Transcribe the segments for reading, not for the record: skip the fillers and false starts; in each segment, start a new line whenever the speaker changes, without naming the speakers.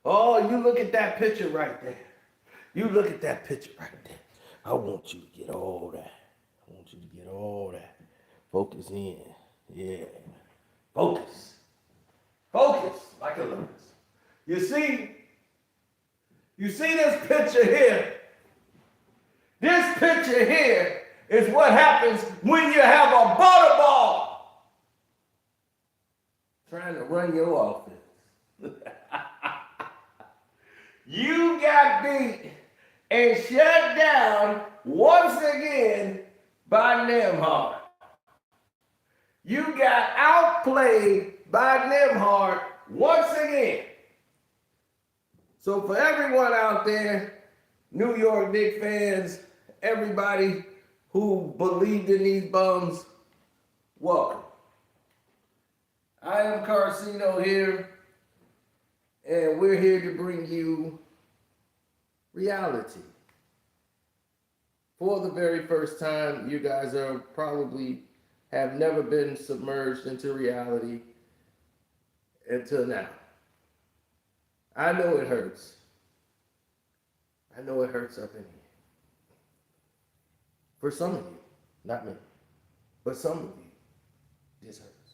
Oh, you look at that picture right there. You look at that picture right there. I want you to get all that. I want you to get all that. Focus in. Yeah. Focus. Focus like a lens. You see this picture here. This picture here is what happens when you have a butterball trying to run your offense. You got beat and shut down once again by Nembhart. You got outplayed by Nembhart once again. So for everyone out there, New York Knicks fans, everybody who believed in these bums, welcome. I am Carcino here, and we're here to bring you reality. For the very first time, you guys are probably have never been submerged into reality until now. I know it hurts. I know it hurts up in here. For some of you, not me, but some of you, this hurts.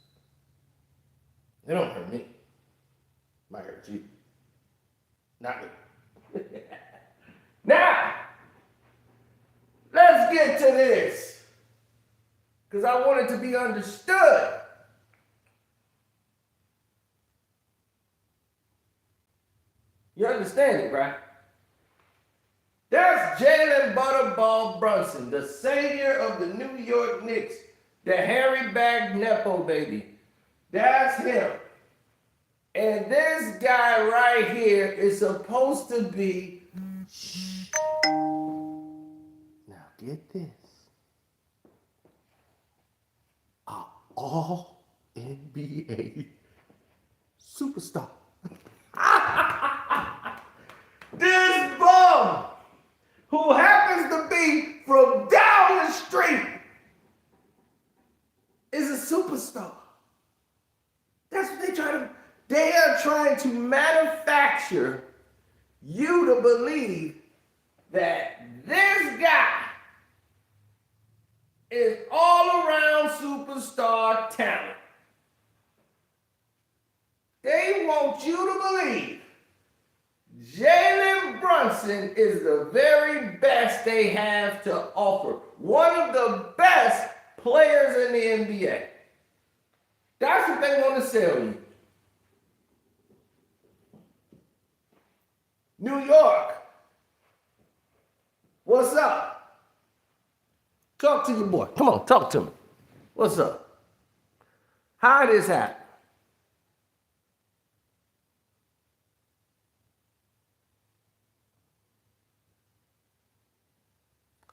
It don't hurt me. It might hurt you. Not me. Now, let's get to this. Because I want it to be understood. You understand it, right? That's Jalen Butterball Brunson, the savior of the New York Knicks, the hairy bag Nepo baby. That's him. And this guy right here is supposed to be. Now get this. A all NBA superstar. This bum, who happens to be from down the street, is a superstar. That's what they are trying to manufacture you to believe that this guy is all around superstar talent. They want you to believe Jalen Brunson is the very best they have to offer. One of the best players in the NBA. That's what they want to sell you. New York, what's up? Talk to your boy. Come on, talk to me. What's up? How did this happen?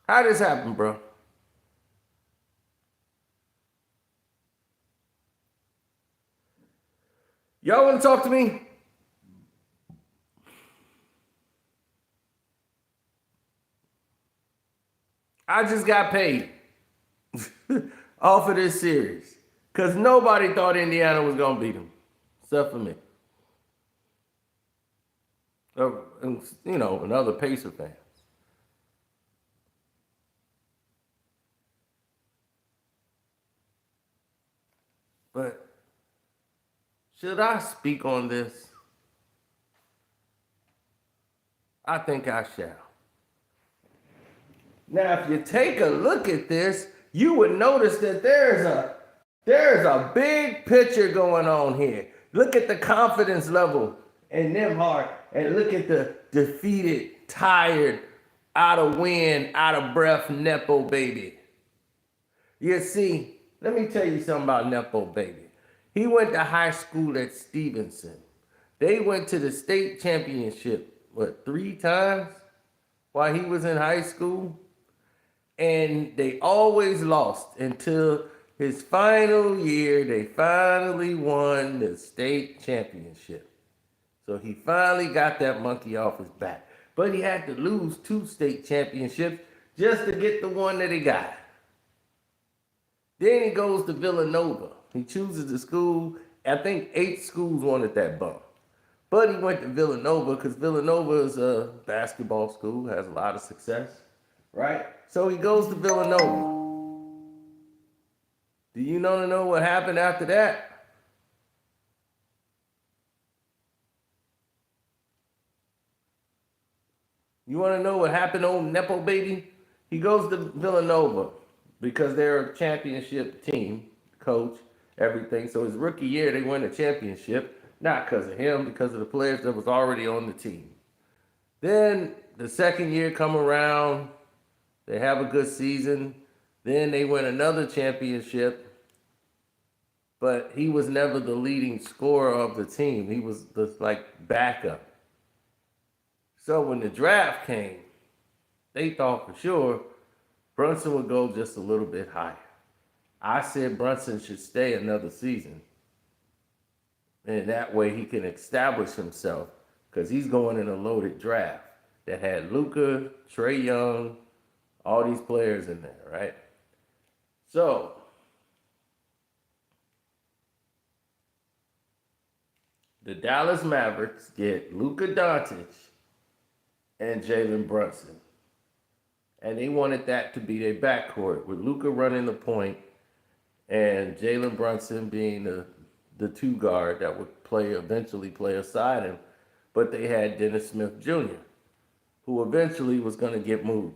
How did this happen, bro? Y'all want to talk to me? I just got paid off of this series because nobody thought Indiana was going to beat them, except for me. And other Pacer fans. But should I speak on this? I think I shall. Now, if you take a look at this, you would notice that there's a big picture going on here. Look at the confidence level in Nembhart, and look at the defeated, tired, out of wind, out of breath Nepo baby. You see, let me tell you something about Nepo baby. He went to high school at Stevenson. They went to the state championship, 3 times while he was in high school? And they always lost until his final year. They finally won the state championship. So he finally got that monkey off his back. But he had to lose 2 state championships just to get the one that he got. Then he goes to Villanova. He chooses the school. I think 8 schools wanted that bum. But he went to Villanova because Villanova is a basketball school, has a lot of success, right? So he goes to Villanova. Do you know what happened after that? You want to know what happened to old Nepo baby? He goes to Villanova because they're a championship team, coach, everything. So his rookie year, they win a championship, not because of him, because of the players that was already on the team. Then the second year come around, they have a good season. Then they win another championship, but he was never the leading scorer of the team. He was the backup. So when the draft came, they thought for sure Brunson would go just a little bit higher. I said Brunson should stay another season. And that way he can establish himself because he's going in a loaded draft that had Luka, Trae Young, all these players in there, right? So the Dallas Mavericks get Luka Doncic and Jalen Brunson. And they wanted that to be their backcourt with Luka running the point and Jalen Brunson being the two guard that would eventually play aside him. But they had Dennis Smith Jr., who eventually was going to get moved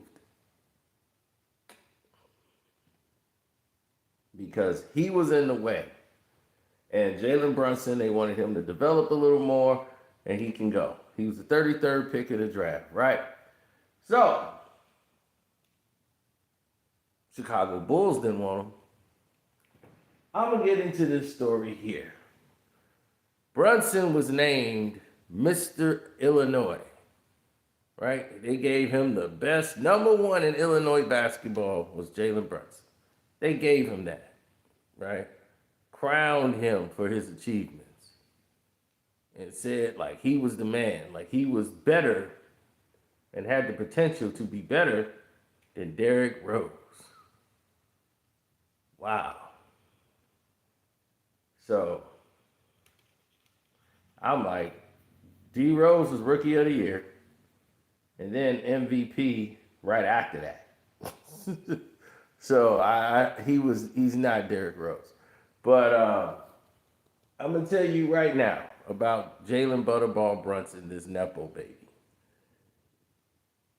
because he was in the way. And Jalen Brunson, they wanted him to develop a little more, and he can go. He was the 33rd pick of the draft, right? So, Chicago Bulls didn't want him. I'm going to get into this story here. Brunson was named Mr. Illinois, right? They gave him the best. Number one in Illinois basketball was Jalen Brunson. They gave him that, right? Crowned him for his achievements. And said like he was the man, like he was better and had the potential to be better than Derrick Rose. Wow. So I'm like, D Rose was Rookie of the Year, and then MVP right after that. So he's not Derrick Rose. But I'm gonna tell you right now about Jalen Butterball Brunson, this Nepo baby.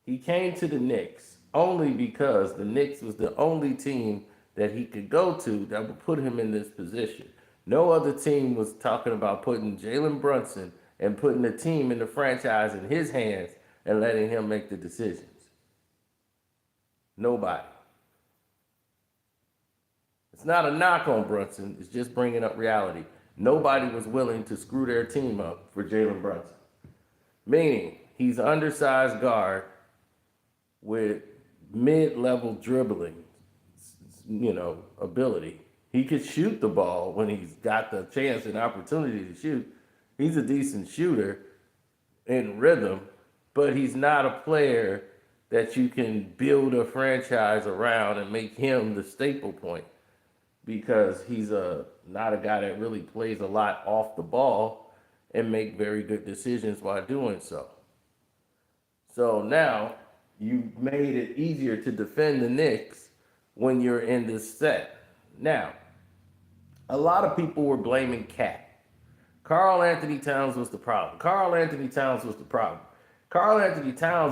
He came to the Knicks only because the Knicks was the only team that he could go to that would put him in this position. No other team was talking about putting Jalen Brunson and putting the team in the franchise in his hands and letting him make the decisions. Nobody. It's not a knock on Brunson. It's just bringing up reality. Nobody was willing to screw their team up for Jalen Brunson. Meaning, he's an undersized guard with mid-level dribbling, ability. He could shoot the ball when he's got the chance and opportunity to shoot. He's a decent shooter in rhythm, but he's not a player that you can build a franchise around and make him the staple point because he's not a guy that really plays a lot off the ball and make very good decisions while doing so. So now you made it easier to defend the Knicks when you're in this set. Now, a lot of people were blaming Cat. Karl Anthony Towns was the problem. Karl Anthony Towns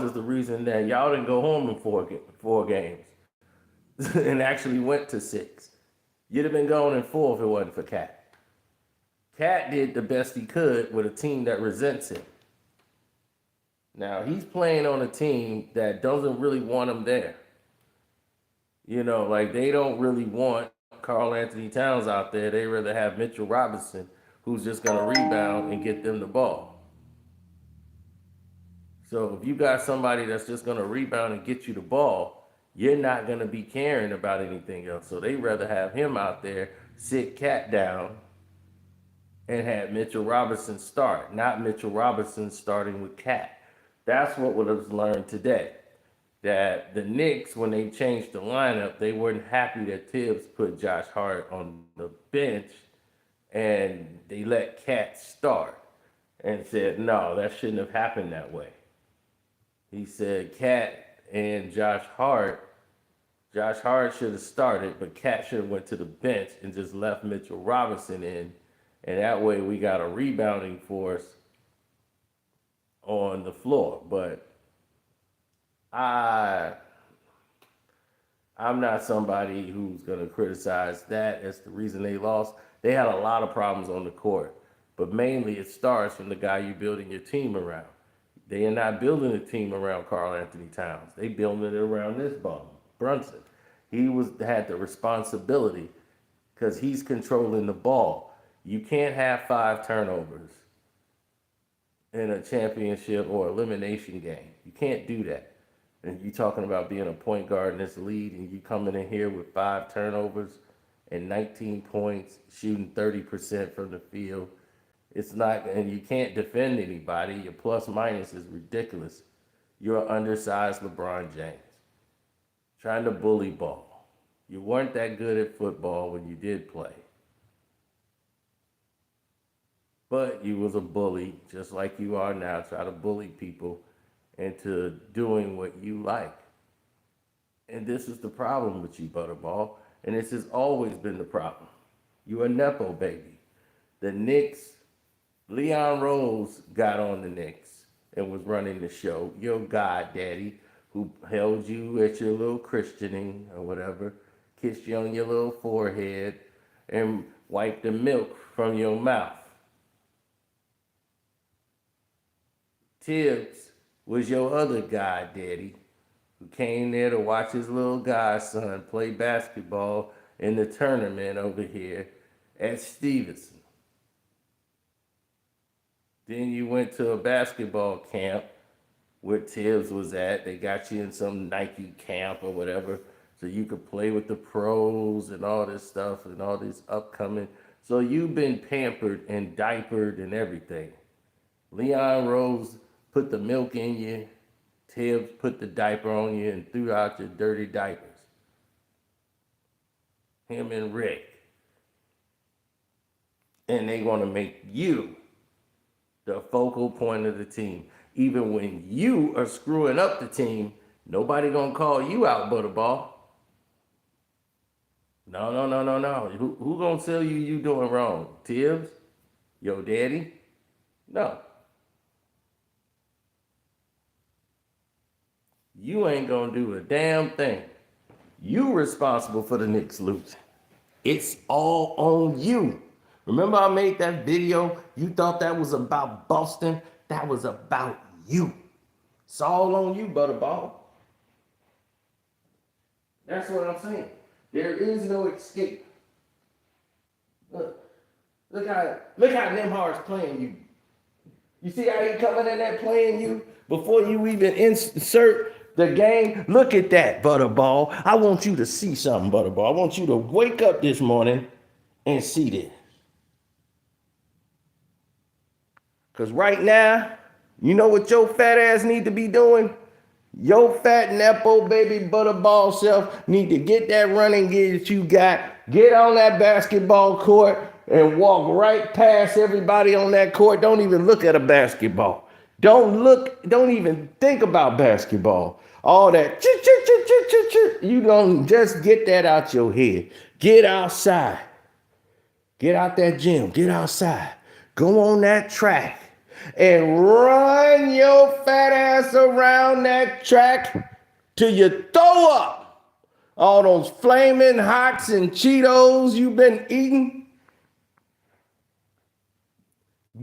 is the reason that y'all didn't go home in four games and actually went to 6. You'd have been going in 4 if it wasn't for Cat. Cat did the best he could with a team that resents him. Now, he's playing on a team that doesn't really want him there. They don't really want Karl Anthony Towns out there. They rather have Mitchell Robinson, who's just going to rebound and get them the ball. So if you got somebody that's just going to rebound and get you the ball, you're not going to be caring about anything else. So they rather have him out there, sit Cat down, and have Mitchell Robinson start, not Mitchell Robinson starting with Cat. That's what was learned today. That the Knicks, when they changed the lineup, they weren't happy that Tibbs put Josh Hart on the bench and they let Cat start. and said, no, that shouldn't have happened that way. He said Cat and Josh Hart should have started, but Cat should have went to the bench and just left Mitchell Robinson in, and that way we got a rebounding force on the floor. But I'm not somebody who's going to criticize that as the reason they lost. They had a lot of problems on the court, but mainly it starts from the guy you're building your team around. They are not building a team around Karl Anthony Towns. They building it around this bum, Brunson. He had the responsibility because he's controlling the ball. You can't have 5 turnovers in a championship or elimination game. You can't do that. And you're talking about being a point guard in this league, and you coming in here with 5 turnovers and 19 points, shooting 30% from the field. It's not, and you can't defend anybody. Your plus minus is ridiculous. You're an undersized LeBron James, trying to bully ball. You weren't that good at football when you did play. But you was a bully, just like you are now, try to bully people into doing what you like. And this is the problem with you, Butterball, and this has always been the problem. You a Nepo baby. The Knicks, Leon Rose got on the Knicks and was running the show. Your goddaddy, who held you at your little christening or whatever, kissed you on your little forehead, and wiped the milk from your mouth. Tibbs was your other goddaddy who came there to watch his little godson play basketball in the tournament over here at Stevenson. Then you went to a basketball camp where Tibbs was at. They got you in some Nike camp or whatever so you could play with the pros and all this stuff and all this upcoming. So you've been pampered and diapered and everything. Leon Rose put the milk in you. Tibbs put the diaper on you and threw out your dirty diapers. Him and Rick. And they want to make you the focal point of the team. Even when you are screwing up the team, nobody gonna call you out, Butterball. No. Who gonna tell you doing wrong? Tibbs? Your daddy? No. You ain't gonna do a damn thing. You responsible for the Knicks losing. It's all on you. Remember I made that video? You thought that was about Boston? That was about you. It's all on you, Butterball. That's what I'm saying. There is no escape. Look how Nembhart's playing you. You see how he coming in there playing you before you even insert the game? Look at that, Butterball. I want you to see something, Butterball. I want you to wake up this morning and see this. Because right now, you know what your fat ass need to be doing? Your fat Nepo baby Butterball self need to get that running gear that you got, get on that basketball court, and walk right past everybody on that court. Don't even look at a basketball. Don't even think about basketball. All that, you don't just get that out your head. Get outside. Get out that gym. Get outside. Go on that track and run your fat ass around that track till you throw up all those flaming hots and Cheetos you've been eating.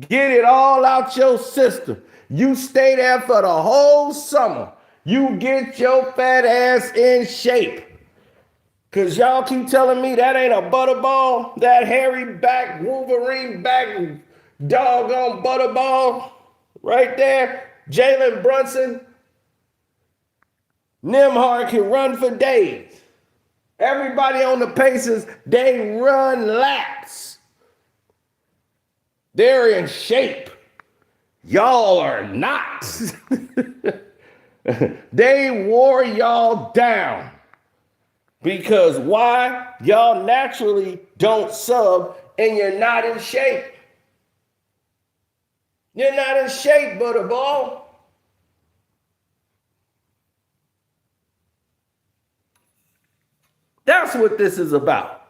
Get it all out your system. You stay there for the whole summer. You get your fat ass in shape. Because y'all keep telling me that ain't a Butterball, that hairy back, Wolverine back, doggone Butterball right there. Jalen Brunson. Nembhart can run for days. Everybody on the Pacers, they run laps. They're in shape. Y'all are not. They wore y'all down. Because why? Y'all naturally don't sub and you're not in shape. You're not in shape, Butterball. That's what this is about.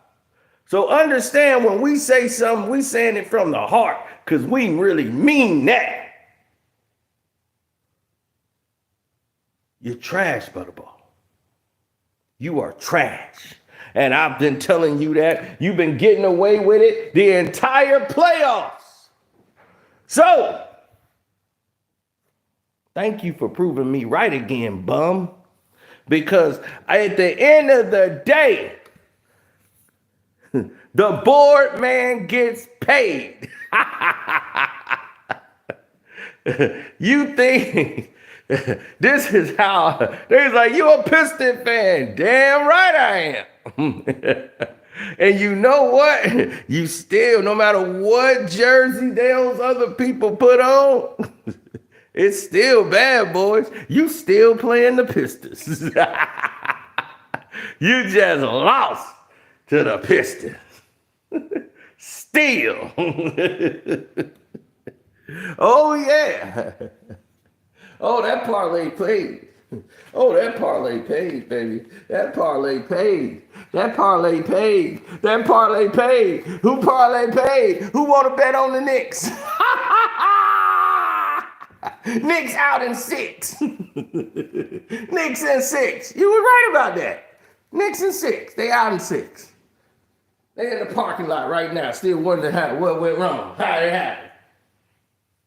So understand when we say something, we saying it from the heart because we really mean that. You're trash, Butterball. You are trash. And I've been telling you that. You've been getting away with it the entire playoffs. So, thank you for proving me right again, bum. Because at the end of the day, the board man gets paid. You think this is how they're like, you a Piston fan? Damn right I am. And you know what? You still, no matter what jersey those other people put on, it's still bad, boys. You still playing the Pistons. You just lost to the Pistons. Still. Oh, yeah. Oh, that parlay paid. Oh, that parlay paid, baby. That parlay paid. That parlay paid. That parlay paid. Who parlay paid? Who want to bet on the Knicks? Knicks out in 6. Knicks in 6. You were right about that. Knicks in 6. They out in 6. They in the parking lot right now, still wondering what went wrong, how it happened.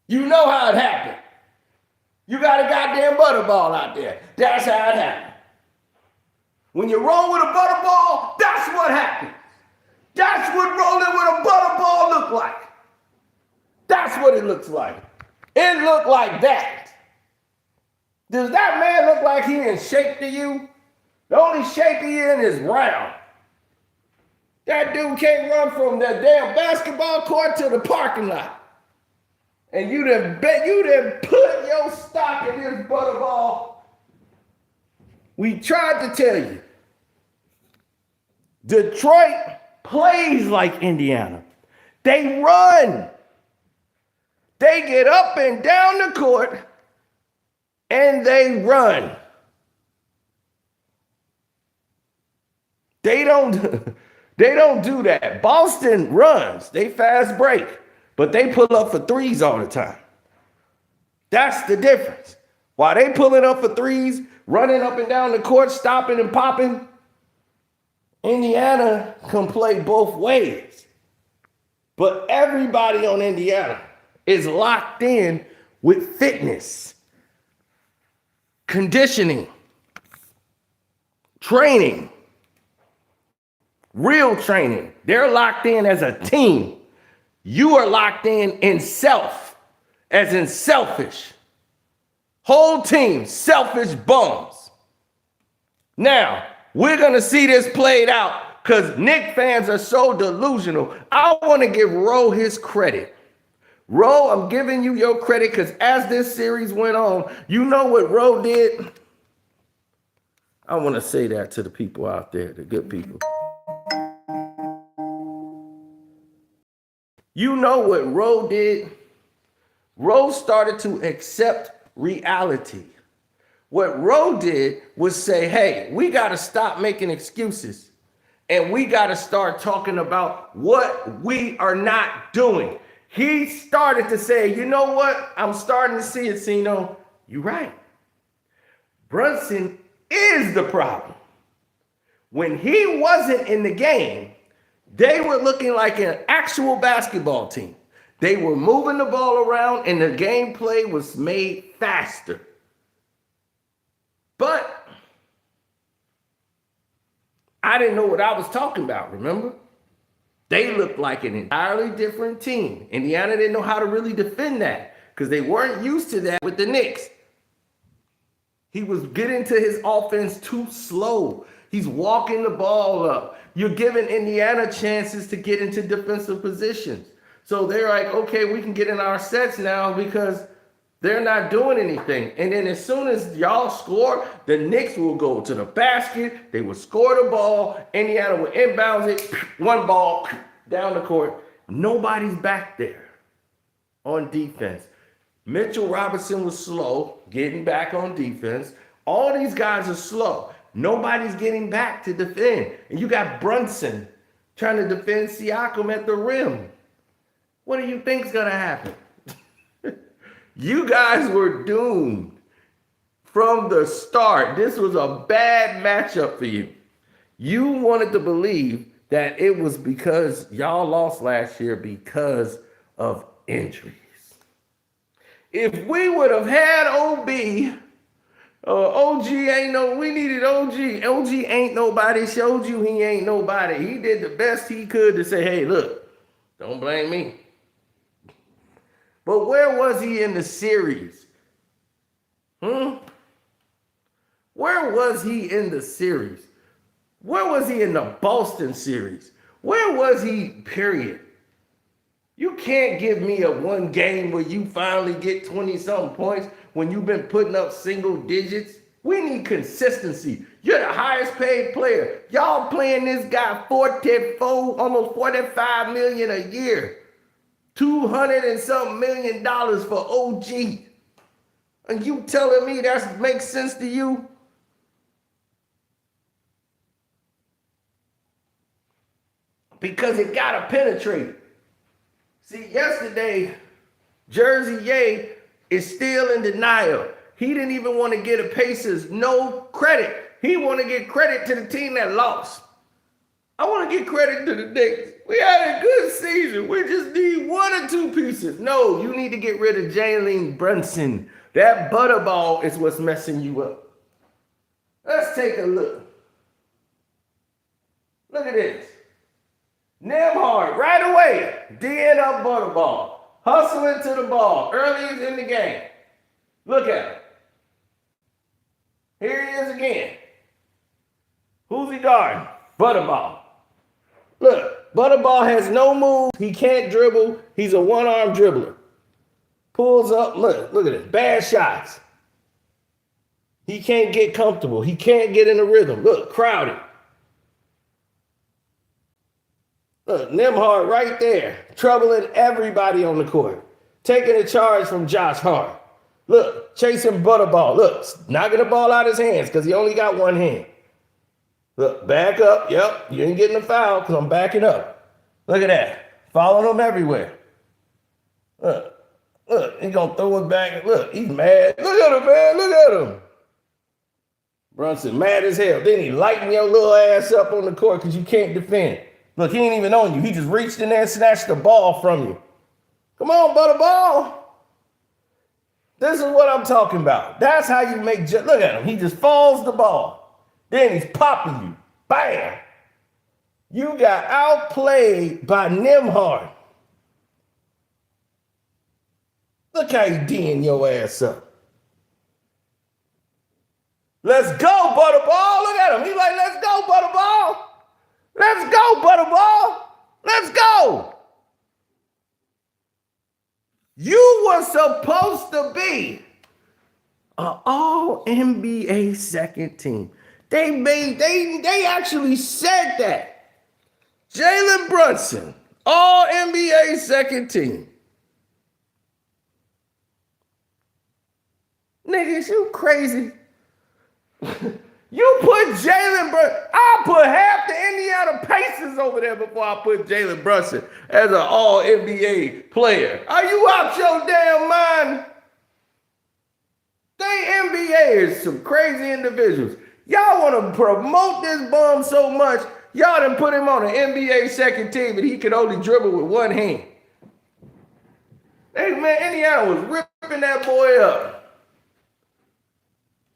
You know how it happened. You got a goddamn butterball out there. That's how it happened. When you roll with a butterball, that's what happens. That's what rolling with a butterball look like. That's what it looks like. It looked like that. Does that man look like he in shape to you? The only shape he in is round. That dude can't run from the damn basketball court to the parking lot. And you done put your stock in this butterball. We tried to tell you. Detroit plays like Indiana. They run. They get up and down the court and they run. They don't do that. Boston runs. They fast break. But they pull up for threes all the time. That's the difference. While they pulling up for threes, running up and down the court, stopping and popping, Indiana can play both ways. But everybody on Indiana is locked in with fitness, conditioning, training, real training. They're locked in as a team. You are locked in self, as in selfish. Whole team, selfish bums. Now, we're going to see this played out because Knick fans are so delusional. I want to give Roe his credit. Roe, I'm giving you your credit because as this series went on, you know what Roe did? I want to say that to the people out there, the good people. You know what Roe did? Roe started to accept reality. What Roe did was say, hey, we got to stop making excuses. And we got to start talking about what we are not doing. He started to say, you know what? I'm starting to see it, Sino. You're right. Brunson is the problem. When he wasn't in the game, they were looking like an actual basketball team. They were moving the ball around and the gameplay was made faster. But I didn't know what I was talking about, remember? They looked like an entirely different team. Indiana didn't know how to really defend that because they weren't used to that with the Knicks. He was getting to his offense too slow. He's walking the ball up. You're giving Indiana chances to get into defensive positions. So they're like, okay, we can get in our sets now because they're not doing anything. And then as soon as y'all score, the Knicks will go to the basket. They will score the ball. Indiana will inbound it. One ball down the court. Nobody's back there on defense. Mitchell Robinson was slow, getting back on defense. All these guys are slow. Nobody's getting back to defend. And you got Brunson trying to defend Siakam at the rim. What do you think's gonna happen? You guys were doomed from the start. This was a bad matchup for you. You wanted to believe that it was because y'all lost last year because of injuries. If we would have had OG ain't no, we needed OG. OG ain't nobody, showed you he ain't nobody. He did the best he could to say, hey, look, don't blame me. But where was he in the series? Where was he in the series? Where was he in the Boston series? Where was he, period? You can't give me a one game where you finally get 20-something points when you've been putting up single digits. We need consistency. You're the highest paid player. Y'all playing this guy almost $45 million a year. $200 and something million for OG. And you telling me that makes sense to you? Because it gotta penetrate. See, yesterday, Jersey Ye is still in denial. He didn't even want to get the Pacers no credit. He want to get credit to the team that lost. I want to give credit to the Knicks. We had a good season. We just need one or two pieces. No, you need to get rid of Jalen Brunson. That Butterball is what's messing you up. Let's take a look. Look at this. Nembhart right away. D'ing up Butterball. Hustling to the ball early in the game. Look at him. Here he is again. Who's he guarding? Butterball. Look, Butterball has no move. He can't dribble. He's a one-arm dribbler. Pulls up. Look at it. Bad shots. He can't get comfortable. He can't get in the rhythm. Look, crowded. Look, Nembhard right there, troubling everybody on the court. Taking the charge from Josh Hart. Look, chasing Butterball. Look, knocking the ball out of his hands because he only got one hand. Look, back up. Yep, you ain't getting a foul because I'm backing up. Look at that. Following him everywhere. Look, he's going to throw it back. Look, he's mad. Look at him, man. Look at him. Brunson, mad as hell. Then he lighten your little ass up on the court because you can't defend. Look, he ain't even on you. He just reached in there and snatched the ball from you. Come on, Butterball. This is what I'm talking about. That's how you make, look at him. He just falls the ball. Then he's popping you. Bam. You got outplayed by Nembhart. Look how he D'ing your ass up. Let's go, Butterball. Look at him. He's like, let's go, Butterball. Let's go, Butterball. Let's go. You were supposed to be an all-NBA second team. They actually said that. Jalen Brunson, all-NBA second team. Niggas, you crazy. You put Jalen Brunson. I put half the Indiana Pacers over there before I put Jalen Brunson as an all-NBA player. Are you out your damn mind? They NBA is some crazy individuals. Y'all want to promote this bum so much, y'all done put him on an NBA second team and he can only dribble with one hand. Hey, man, Indiana was ripping that boy up.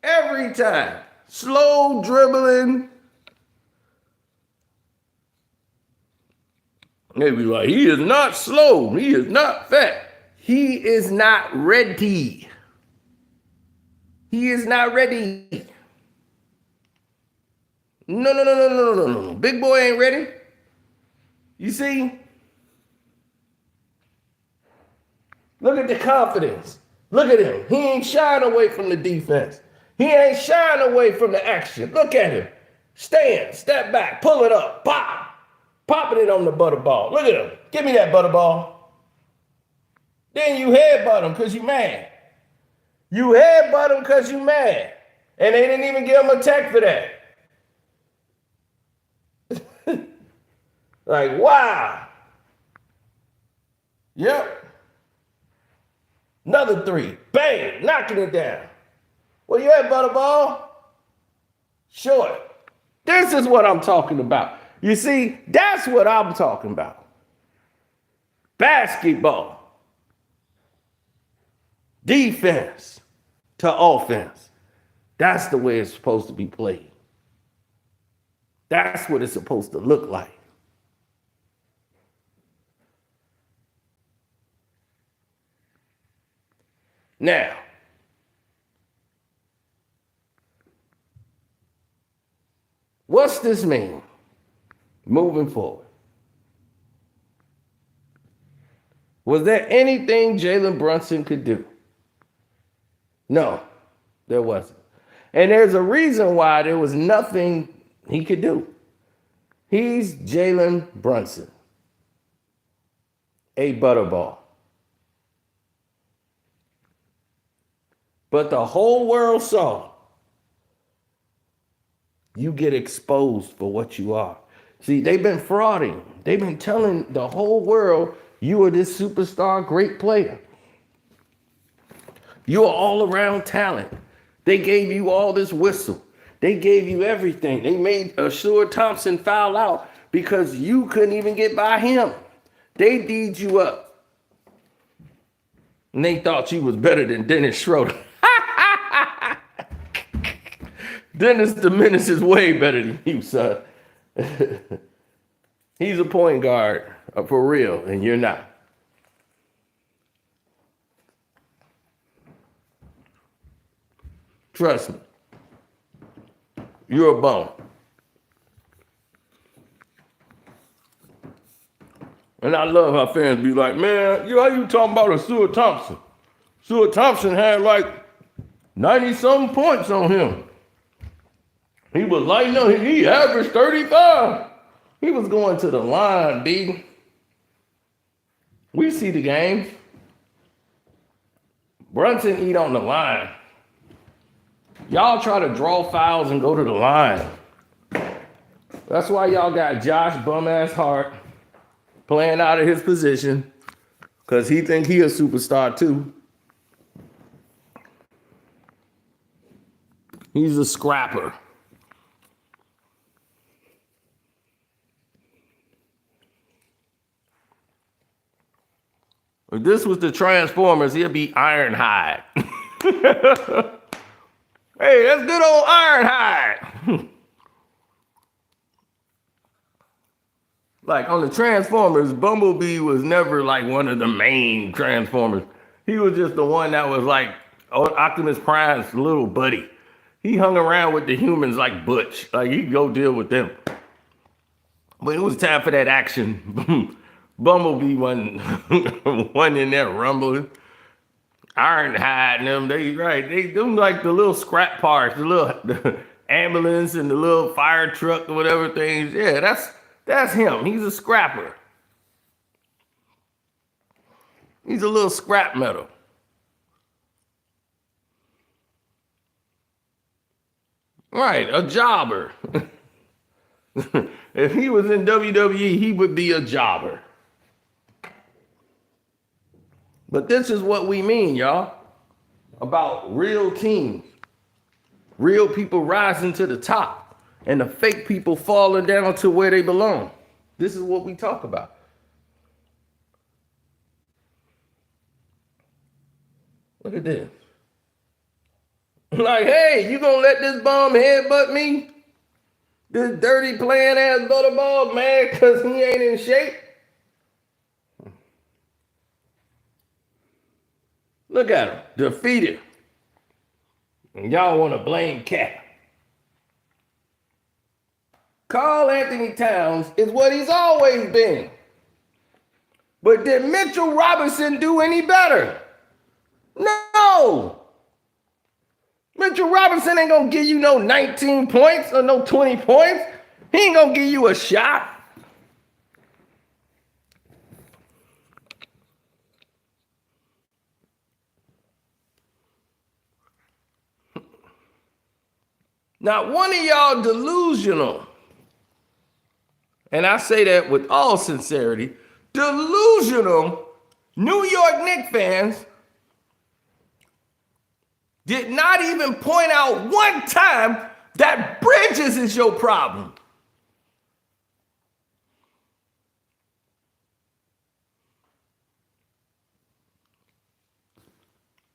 Every time. Slow dribbling. They be like, he is not slow. He is not fat. He is not ready. He is not ready. No. Big boy ain't ready. You see? Look at the confidence. Look at him. He ain't shying away from the defense. He ain't shying away from the action. Look at him. Stand, step back, pull it up, pop. Popping it on the Butterball. Look at him. Give me that Butterball. Then you headbutt him because you mad. You headbutt him because you mad. And they didn't even give him a tech for that. Like, wow. Yep. Another three. Bang. Knocking it down. Where you at, Butterball? Short. This is what I'm talking about. You see, that's what I'm talking about. Basketball. Defense to offense. That's the way it's supposed to be played. That's what it's supposed to look like. Now, what's this mean moving forward? Was there anything Jalen Brunson could do? No, there wasn't. And there's a reason why there was nothing he could do. He's Jalen Brunson, a butterball. But the whole world saw you get exposed for what you are. See, they've been frauding. They've been telling the whole world you are this superstar, great player. You're all around talent. They gave you all this whistle. They gave you everything. They made Ashur Thompson foul out because you couldn't even get by him. They D'd you up. And they thought you was better than Dennis Schroeder. Dennis the Menace is way better than you, son. He's a point guard for real, and you're not. Trust me. You're a bum. And I love how fans be like, man, how you talking about Ashur Thompson? Ashur Thompson had like 90-something points on him. He was lighting up. He averaged 35. He was going to the line, B. We see the games. Brunson eat on the line. Y'all try to draw fouls and go to the line. That's why y'all got Josh bum-ass Hart playing out of his position because he think he a superstar too. He's a scrapper. If this was the Transformers, he'd be Ironhide. Hey, that's good old Ironhide. Like on the Transformers, Bumblebee was never like one of the main Transformers. He was just the one that was like Optimus Prime's little buddy. He hung around with the humans like Butch. Like he'd go deal with them. But it was time for that action. Bumblebee wasn't in there rumbling. Ironhide and them, they do like the little scrap parts, the ambulance and the little fire truck or whatever things. Yeah, that's him. He's a scrapper. He's a little scrap metal. Right, a jobber. If he was in WWE, he would be a jobber. But this is what we mean, y'all, about real teams. Real people rising to the top and the fake people falling down to where they belong. This is what we talk about. Look at this. Like, hey, you gonna let this bum headbutt me? This dirty playing ass butterball, man, because he ain't in shape? Look at him, defeated. And y'all want to blame Cat. Karl Anthony Towns is what he's always been. But did Mitchell Robinson do any better? No. Mitchell Robinson ain't going to give you no 19 points or no 20 points. He ain't going to give you a shot. Not one of y'all delusional, and I say that with all sincerity, delusional New York Knicks fans did not even point out one time that Bridges is your problem.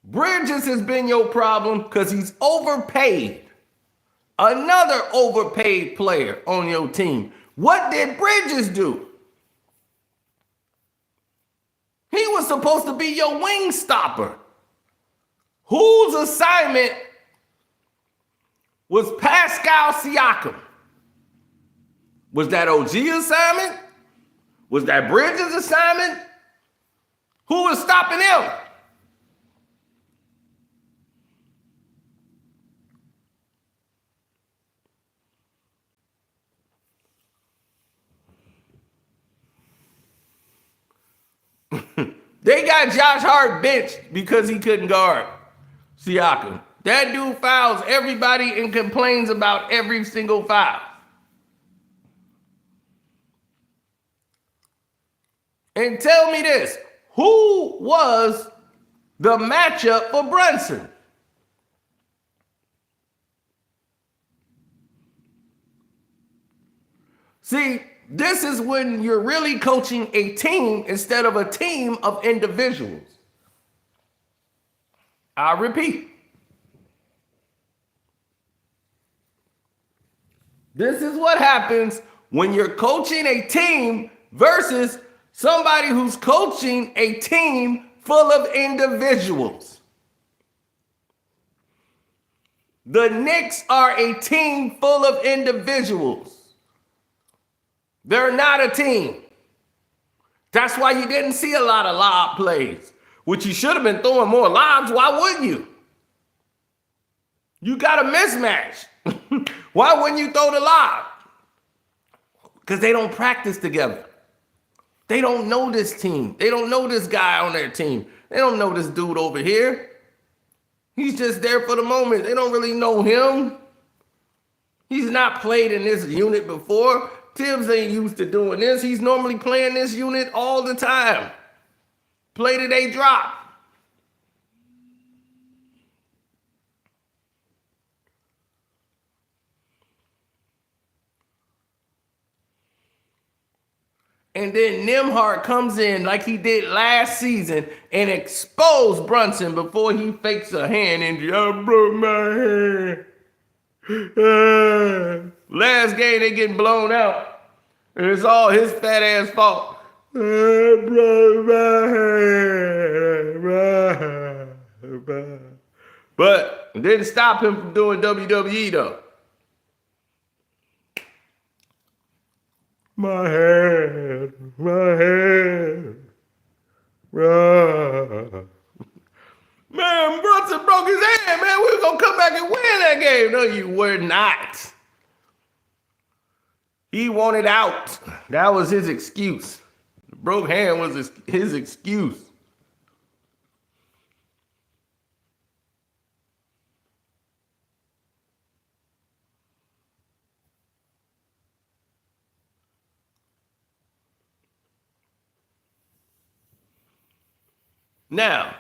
Bridges has been your problem because he's overpaid. Another overpaid player on your team. What did Bridges do? He was supposed to be your wing stopper. Whose assignment was Pascal Siakam? Was that OG assignment? Was that Bridges assignment? Who was stopping him? They got Josh Hart benched because he couldn't guard Siakam. That dude fouls everybody and complains about every single foul. And tell me this, who was the matchup for Brunson? See, this is when you're really coaching a team instead of a team of individuals. I repeat. This is what happens when you're coaching a team versus somebody who's coaching a team full of individuals. The Knicks are a team full of individuals. They're not a team. That's why you didn't see a lot of lob plays, which you should have been throwing more lobs. Why wouldn't you? You got a mismatch. Why wouldn't you throw the lob? Because they don't practice together. They don't know this team. They don't know this guy on their team. They don't know this dude over here. He's just there for the moment. They don't really know him. He's not played in this unit before. Tibbs ain't used to doing this. He's normally playing this unit all the time. Play till they drop. And then Nembhart comes in like he did last season and exposed Brunson before he fakes a hand injury. I broke my hand. Last game they getting blown out. And it's all his fat ass fault. I broke my hand. But it didn't stop him from doing WWE though. My hand. Man, Brunson broke his hand, man. We were going to come back and win that game. No, you were not. He wanted out. That was his excuse. The broke hand was his excuse. Now,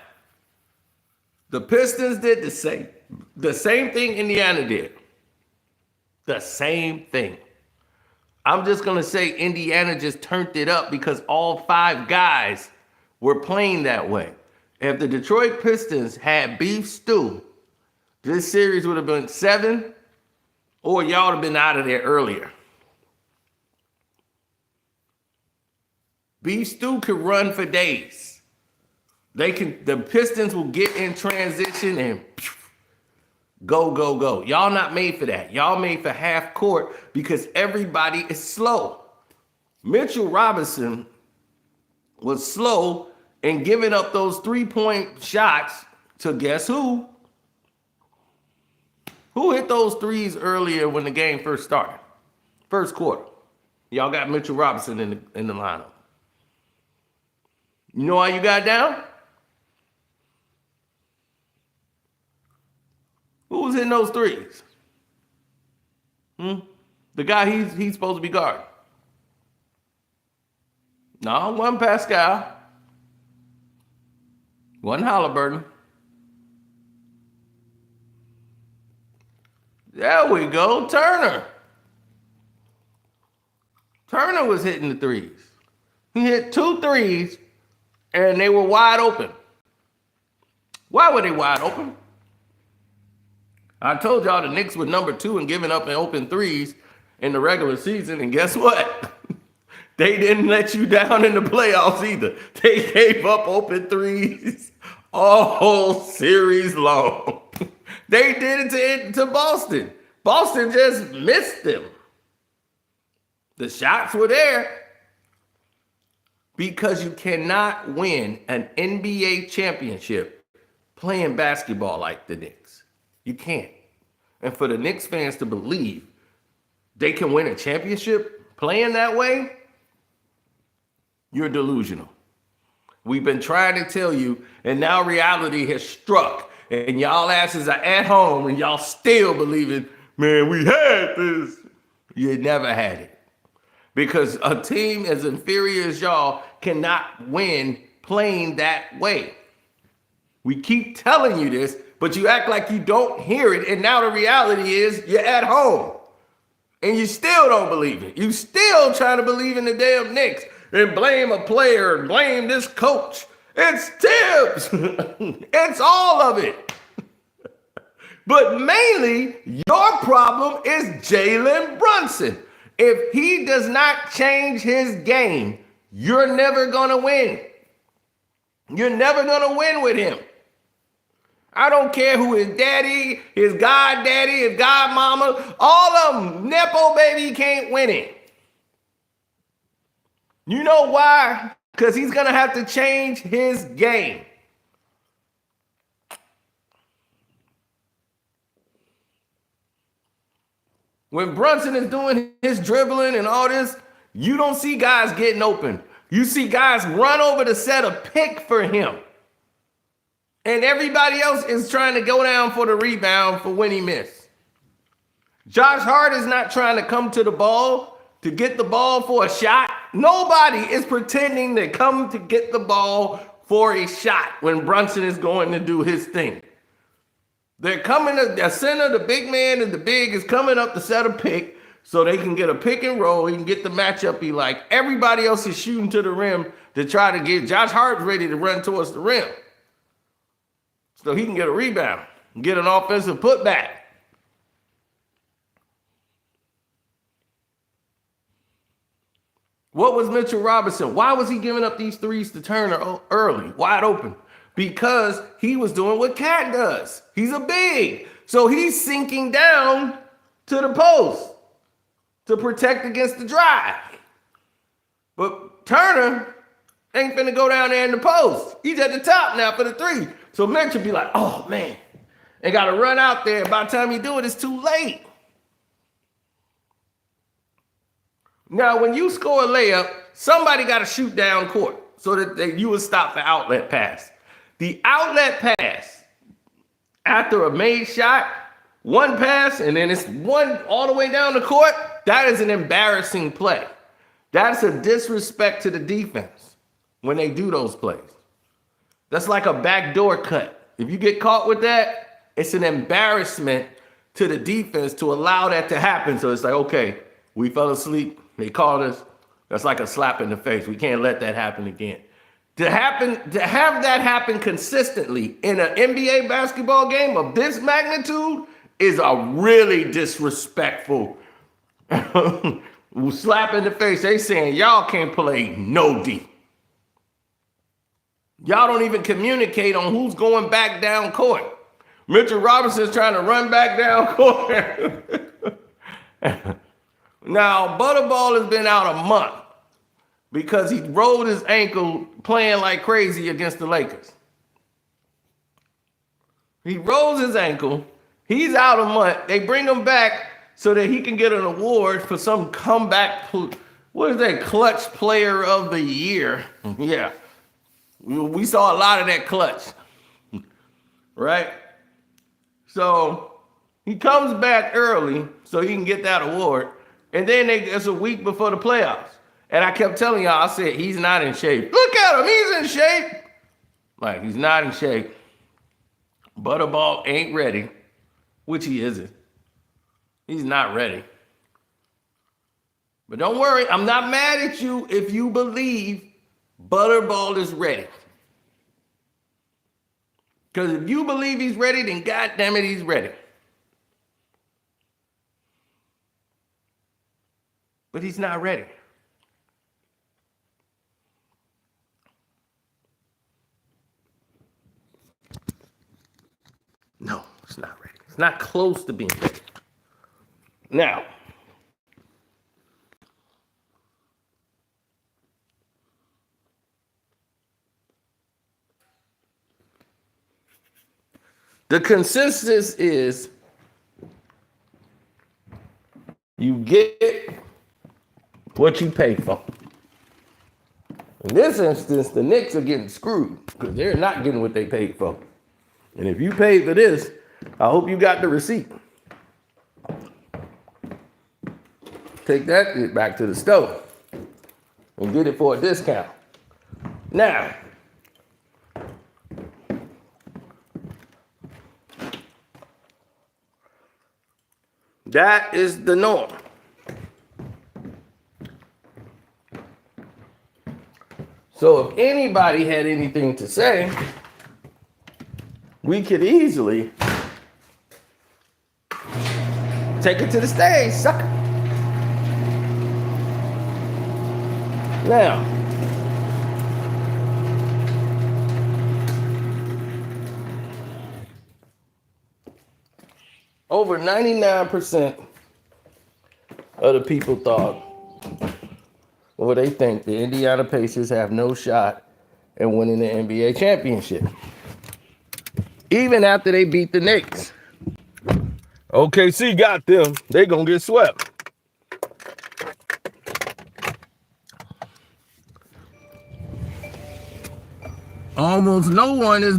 the Pistons did the same thing Indiana did. The same thing. I'm just going to say Indiana just turned it up because all 5 guys were playing that way. If the Detroit Pistons had beef stew, this series would have been 7, or y'all would have been out of there earlier. Beef stew could run for days. The Pistons will get in transition and go. Y'all not made for that. Y'all made for half court because everybody is slow. Mitchell Robinson was slow and giving up those 3-point shots to guess who? Who hit those threes earlier when the game first started? First quarter. Y'all got Mitchell Robinson in the lineup. You know how you got down? Who was hitting those threes? The guy he's supposed to be guarding. No, one Pascal. One Halliburton. There we go, Turner. Turner was hitting the threes. He hit 2 threes, and they were wide open. Why were they wide open? I told y'all the Knicks were number 2 in giving up in open threes in the regular season, and guess what? They didn't let you down in the playoffs either. They gave up open threes all series long. They did it to Boston. Boston just missed them. The shots were there because you cannot win an NBA championship playing basketball like the Knicks. You can't. And for the Knicks fans to believe they can win a championship playing that way, you're delusional. We've been trying to tell you, and now reality has struck, and y'all asses are at home, and y'all still believing, man, we had this. You never had it. Because a team as inferior as y'all cannot win playing that way. We keep telling you this, but you act like you don't hear it, and now the reality is you're at home. And you still don't believe it. You still trying to believe in the damn Knicks and blame a player and blame this coach. It's Tibbs. It's all of it. But mainly, your problem is Jalen Brunson. If he does not change his game, you're never going to win. You're never going to win with him. I don't care who his daddy, his goddaddy, his godmama, all of them, Nepo baby can't win it. You know why? Because he's going to have to change his game. When Brunson is doing his dribbling and all this, you don't see guys getting open. You see guys run over to set a pick for him. And everybody else is trying to go down for the rebound for when he missed. Josh Hart is not trying to come to the ball to get the ball for a shot. Nobody is pretending to come to get the ball for a shot when Brunson is going to do his thing. They're coming to the center, the big man and the big is coming up to set a pick so they can get a pick and roll. He can get the matchup he like. Everybody else is shooting to the rim to try to get Josh Hart ready to run towards the rim so he can get a rebound and get an offensive putback. What was Mitchell Robinson? Why was he giving up these threes to Turner early, wide open? Because he was doing what Cat does. He's a big. So he's sinking down to the post to protect against the drive. But Turner ain't finna go down there in the post. He's at the top now for the three. So Mitchell be like, oh, man, and got to run out there. By the time you do it, it's too late. Now, when you score a layup, somebody got to shoot down court so that you will stop the outlet pass. The outlet pass, after a made shot, one pass, and then it's one all the way down the court, that is an embarrassing play. That's a disrespect to the defense when they do those plays. That's like a backdoor cut. If you get caught with that, it's an embarrassment to the defense to allow that to happen. So it's like, okay, we fell asleep. They called us. That's like a slap in the face. We can't let that happen again. To have that happen consistently in an NBA basketball game of this magnitude is a really disrespectful slap in the face. They saying y'all can't play no D. Y'all don't even communicate on who's going back down court. Mitchell Robinson's trying to run back down court. Now, Butterball has been out a month because he rolled his ankle playing like crazy against the Lakers. He rolls his ankle. He's out a month. They bring him back so that he can get an award for some comeback. What is that? Clutch Player of the Year. Yeah. We saw a lot of that clutch. Right? So He comes back early so he can get that award. And then it's a week before the playoffs. And I kept telling y'all, I said, he's not in shape. Look at him, he's in shape. Like, he's not in shape. Butterball ain't ready, which he isn't. He's not ready. But don't worry, I'm not mad at you if you believe Butterball is ready. Because if you believe he's ready, then goddamn it, he's ready. But he's not ready. No, it's not ready. It's not close to being ready. Now, the consensus is you get what you pay for. In this instance, the Knicks are getting screwed because they're not getting what they paid for. And if you paid for this, I hope you got the receipt. Take that back to the store and get it for a discount. Now, that is the norm. So if anybody had anything to say, we could easily take it to the stage, sucker. Now, over 99% of the people thought, or they think, the Indiana Pacers have no shot at winning the NBA championship. Even after they beat the Knicks. OKC got them. They're going to get swept. Almost no one is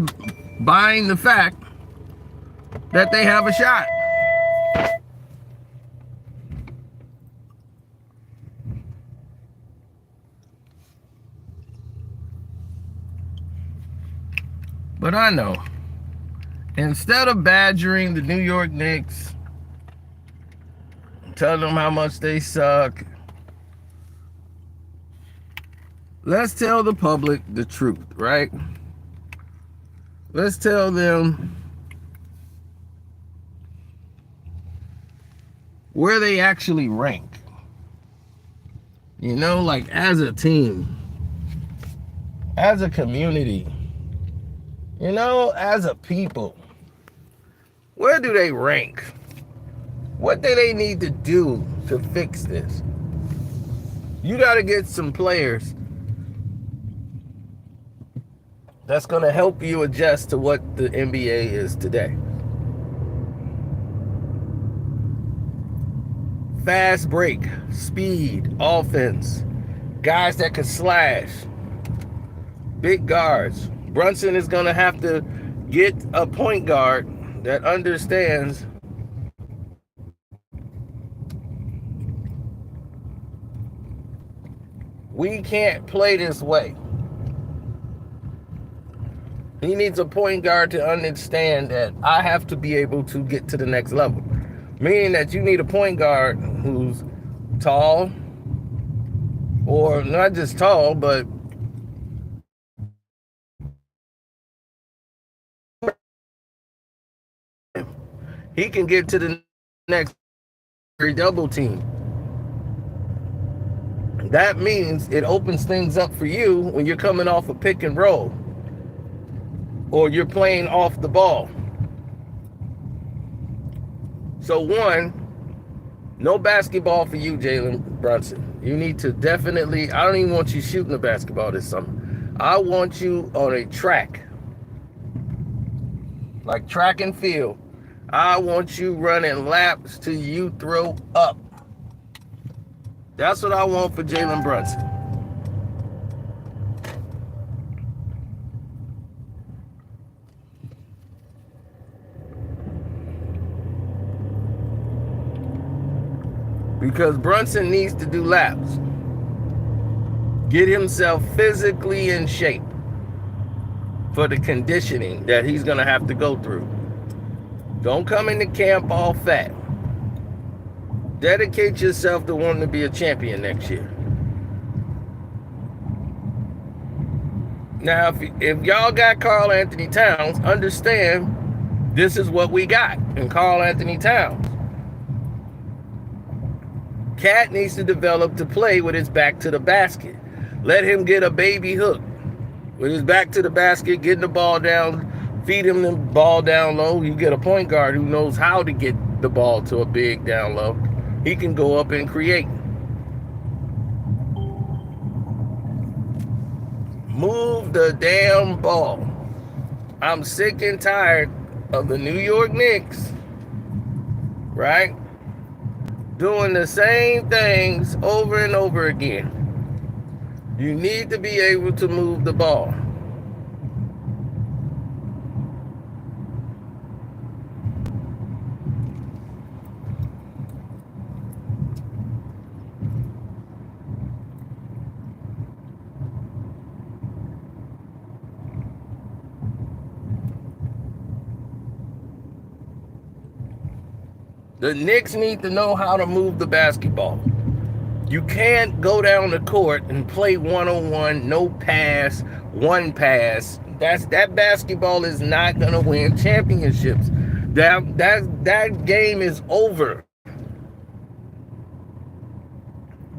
buying the fact that they have a shot. But I know, instead of badgering the New York Knicks, telling them how much they suck, let's tell the public the truth, right? Let's tell them where they actually rank. You know, like as a team, as a community, you know, as a people, where do they rank? What do they need to do to fix this? You got to get some players that's going to help you adjust to what the NBA is today. Fast break, speed, offense, guys that can slash, big guards. Brunson is going to have to get a point guard that understands we can't play this way. He needs a point guard to understand that I have to be able to get to the next level. Meaning that you need a point guard who's tall, or not just tall, but he can get to the next double team. That means it opens things up for you when you're coming off a pick and roll or you're playing off the ball. So one, no basketball for you, Jalen Brunson. You need to definitely, I don't even want you shooting the basketball this summer. I want you on a track, like track and field. I want you running laps till you throw up. That's what I want for Jalen Brunson. because Brunson needs to do laps. Get himself physically in shape for the conditioning that he's going to have to go through. Don't come into camp all fat. Dedicate yourself to wanting to be a champion next year. Now, if y'all got Karl Anthony Towns, understand this is what we got in Karl Anthony Towns. Cat needs to develop to play with his back to the basket. Let him get a baby hook with his back to the basket, getting the ball down, feed him the ball down low. You get a point guard who knows how to get the ball to a big down low. He can go up and create. Move the damn ball. I'm sick and tired of the New York Knicks, right? Doing the same things over and over again. You need to be able to move the ball. The Knicks need to know how to move the basketball. You can't go down the court and play one-on-one, no pass, one pass. That basketball is not gonna win championships. That game is over.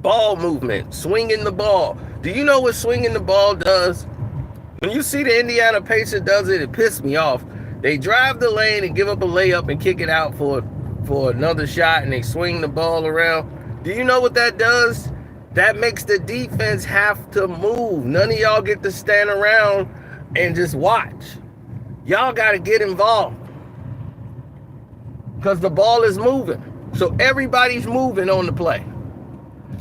Ball movement, swinging the ball. Do you know what swinging the ball does? When you see the Indiana Pacers does it, it pisses me off. They drive the lane and give up a layup and kick it out for another shot, and they swing the ball around. Do you know what that does? That makes the defense have to move. None of y'all get to stand around and just watch. Y'all got to get involved because the ball is moving. So everybody's moving on the play.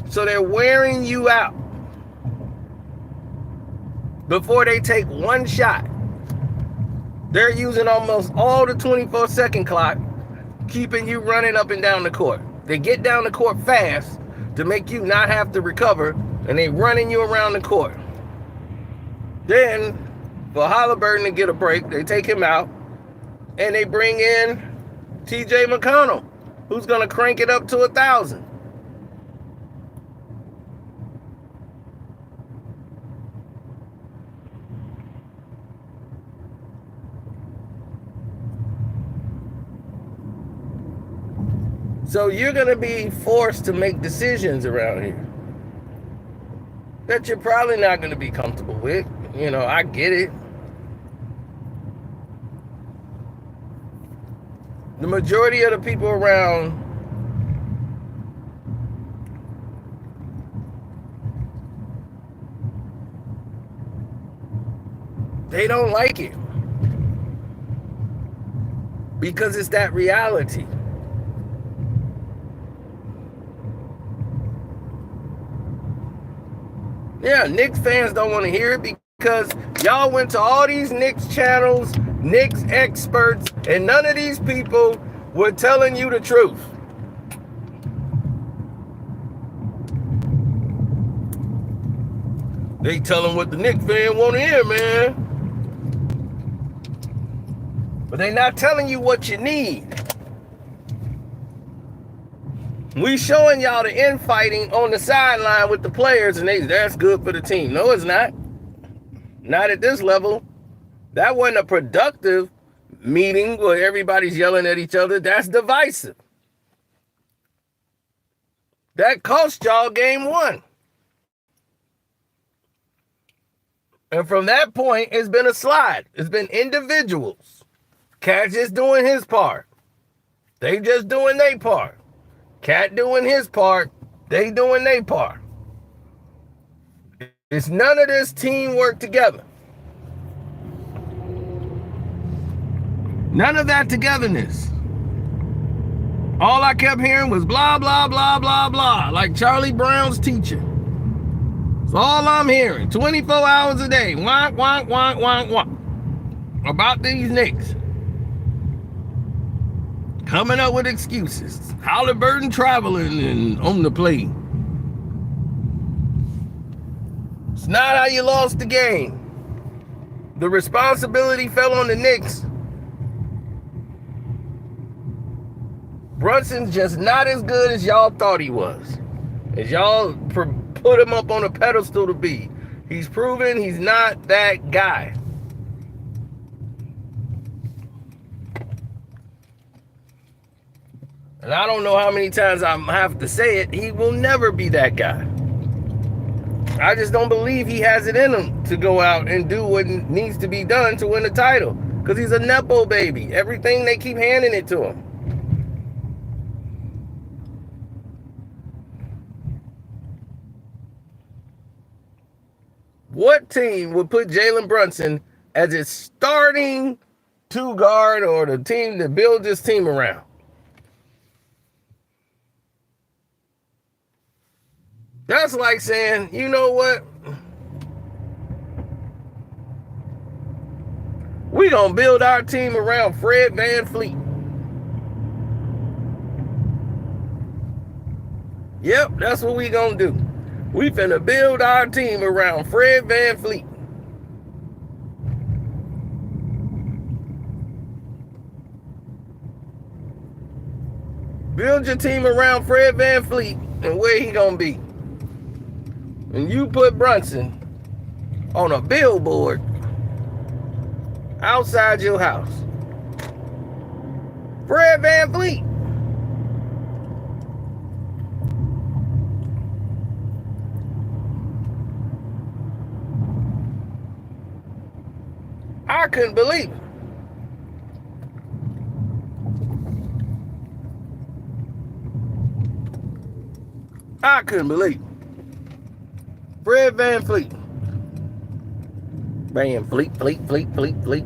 So they're wearing you out before they take one shot. They're using almost all the 24-second clock, keeping you running up and down the court. They get down the court fast to make you not have to recover, and they running you around the court. Then, for Halliburton to get a break, they take him out, and they bring in T.J. McConnell, who's going to crank it up to 1,000. So you're going to be forced to make decisions around here that you're probably not going to be comfortable with. You know, I get it. The majority of the people around they don't like it because it's that reality. Yeah, Knicks fans don't want to hear it because y'all went to all these Knicks channels, Knicks experts, and none of these people were telling you the truth. They telling what the Knicks fan want to hear, man. But they not telling you what you need. We showing y'all the infighting on the sideline with the players, and that's good for the team. No, it's not. Not at this level. That wasn't a productive meeting where everybody's yelling at each other. That's divisive. That cost y'all game one. And from that point, it's been a slide. It's been individuals. Cat just doing his part. They just doing their part. Cat doing his part, they doing their part. It's none of this teamwork together. None of that togetherness. All I kept hearing was blah, blah, blah, blah, blah, like Charlie Brown's teacher. That's all I'm hearing, 24 hours a day, wonk, wonk, wonk, wonk, wonk, about these Knicks. Coming up with excuses. Halliburton traveling and on the plane. It's not how you lost the game. The responsibility fell on the Knicks. Brunson's just not as good as y'all thought he was. As y'all put him up on a pedestal to be. He's proven he's not that guy. And I don't know how many times I have to say it, he will never be that guy. I just don't believe he has it in him to go out and do what needs to be done to win a title. Because he's a Nepo baby. Everything, they keep handing it to him. What team would put Jalen Brunson as its starting two guard or the team to build this team around? That's like saying, you know what? We're going to build our team around Fred VanVleet. Yep, that's what we going to do. We finna build our team around Fred VanVleet. Build your team around Fred VanVleet and where he gonna be. And you put Brunson on a billboard outside your house. Fred VanVleet. I couldn't believe it. I couldn't believe it. Fred VanVleet. Fleet.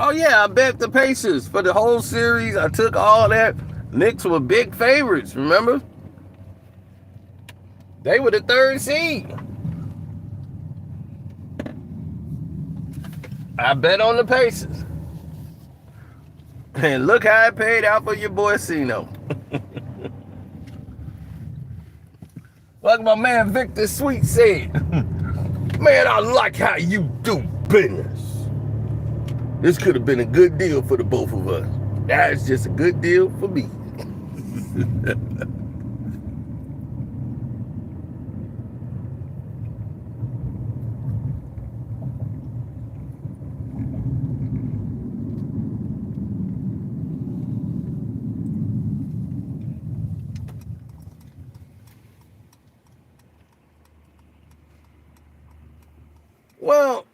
Oh yeah, I bet the Pacers for the whole series. I took all that. Knicks were big favorites, remember? They were the third seed. I bet on the Pacers. And look how it paid out for your boy Cino. Like my man Victor Sweet said, man, I like how you do business. This could have been a good deal for the both of us. That's just a good deal for me. Well,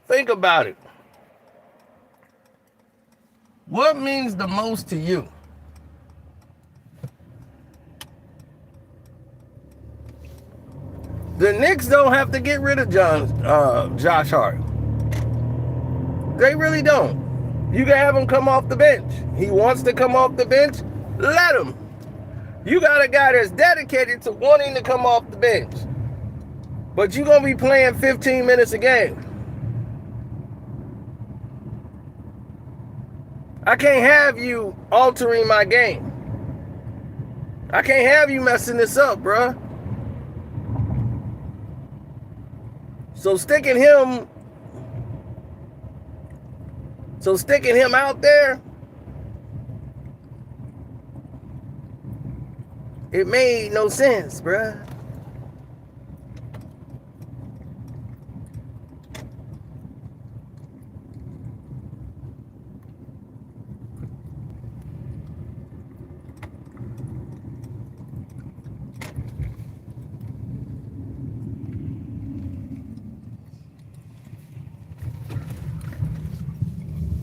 think about it. What means the most to you? The Knicks don't have to get rid of Josh Hart. They really don't. You can have him come off the bench. He wants to come off the bench, let him. You got a guy that's dedicated to wanting to come off the bench. But you're going to be playing 15 minutes a game. I can't have you altering my game. I can't have you messing this up, bruh. So sticking him out there, it made no sense, bruh.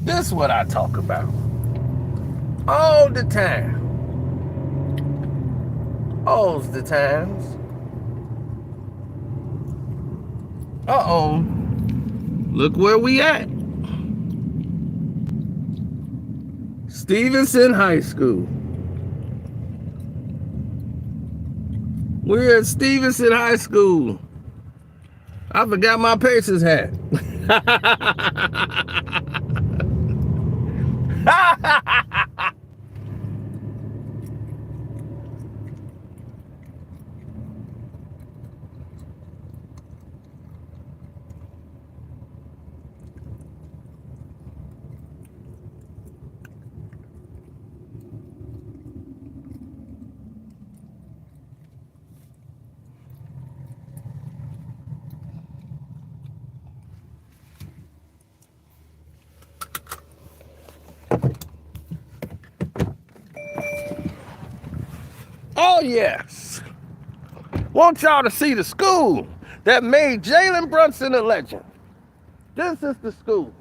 This is what I talk about all the time. All the times. Uh-oh. Look where we at. Stevenson High School. We're at Stevenson High School. I forgot my Pacers hat. Oh, yes. Want y'all to see the school that made Jalen Brunson a legend. This is the school.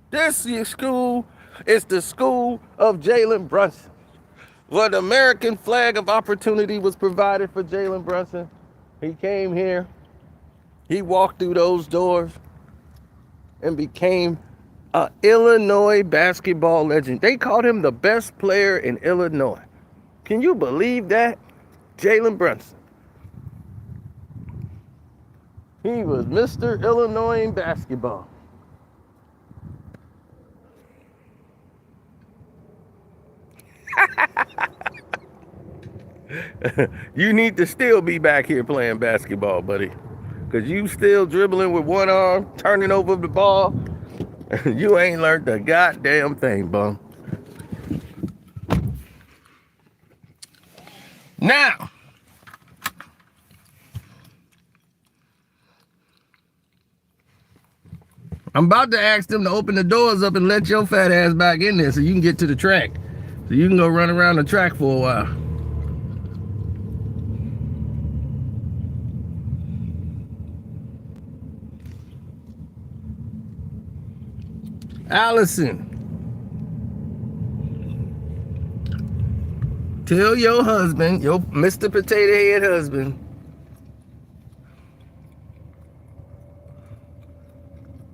This school is the school of Jalen Brunson. Where the American flag of opportunity was provided for Jalen Brunson. He came here. He walked through those doors and became an Illinois basketball legend. They called him the best player in Illinois. Can you believe that? Jalen Brunson. He was Mr. Illinois in basketball. You need to still be back here playing basketball, buddy. Because you still dribbling with one arm, turning over the ball. You ain't learned a goddamn thing, bum. Now, I'm about to ask them to open the doors up and let your fat ass back in there so you can get to the track. So you can go run around the track for a while. Allison, tell your husband, your Mr. Potato Head husband,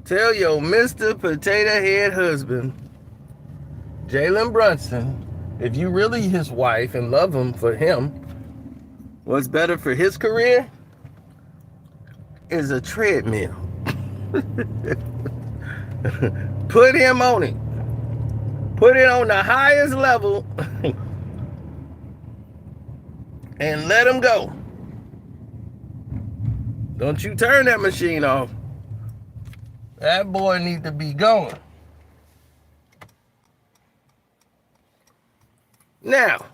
tell your Mr. Potato Head husband, Jalen Brunson, if you really his wife and love him for him, what's better for his career is a treadmill. Put him on it. Put it on the highest level and let him go. Don't you turn that machine off. That boy needs to be going. Now,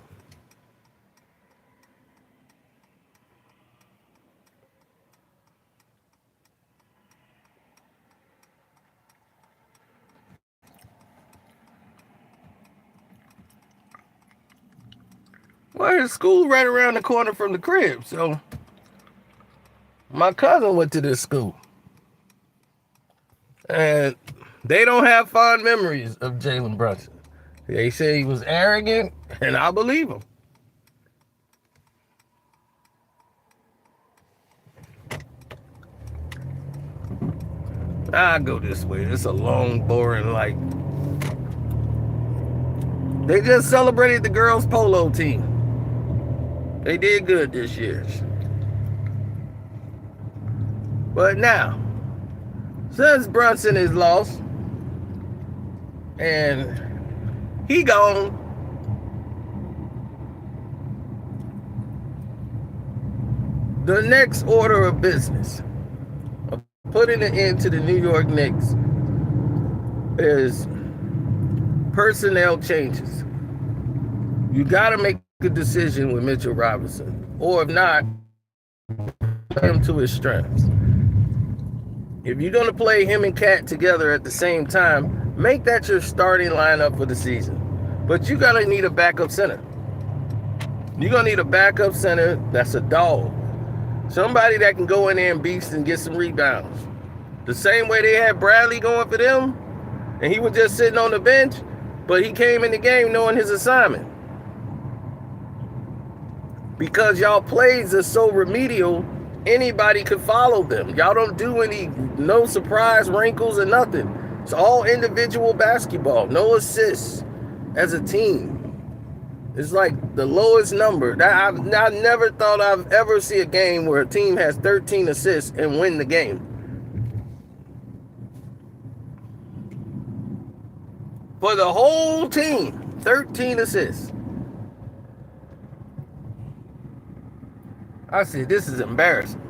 well, his school right around the corner from the crib, so my cousin went to this school. And they don't have fond memories of Jalen Brunson. They say he was arrogant, and I believe him. I go this way. It's a long, boring light. They just celebrated the girls' polo team. They did good this year. But now, since Brunson is lost and he gone, the next order of business of putting an end to the New York Knicks is personnel changes. You got to make a decision with Mitchell Robinson, or if not, play him to his strengths. If you're going to play him and Cat together at the same time, make that your starting lineup for the season. But you're going to need a backup center. You're going to need a backup center that's a dog. Somebody that can go in there and beast and get some rebounds. The same way they had Bradley going for them, and he was just sitting on the bench, but he came in the game knowing his assignment. Because y'all plays are so remedial anybody could follow them. Y'all don't do no surprise wrinkles or nothing. It's all individual basketball. No assists as a team. It's like the lowest number. I never thought I've ever see a game where a team has 13 assists and win the game. For the whole team, 13 assists. I said, this is embarrassing.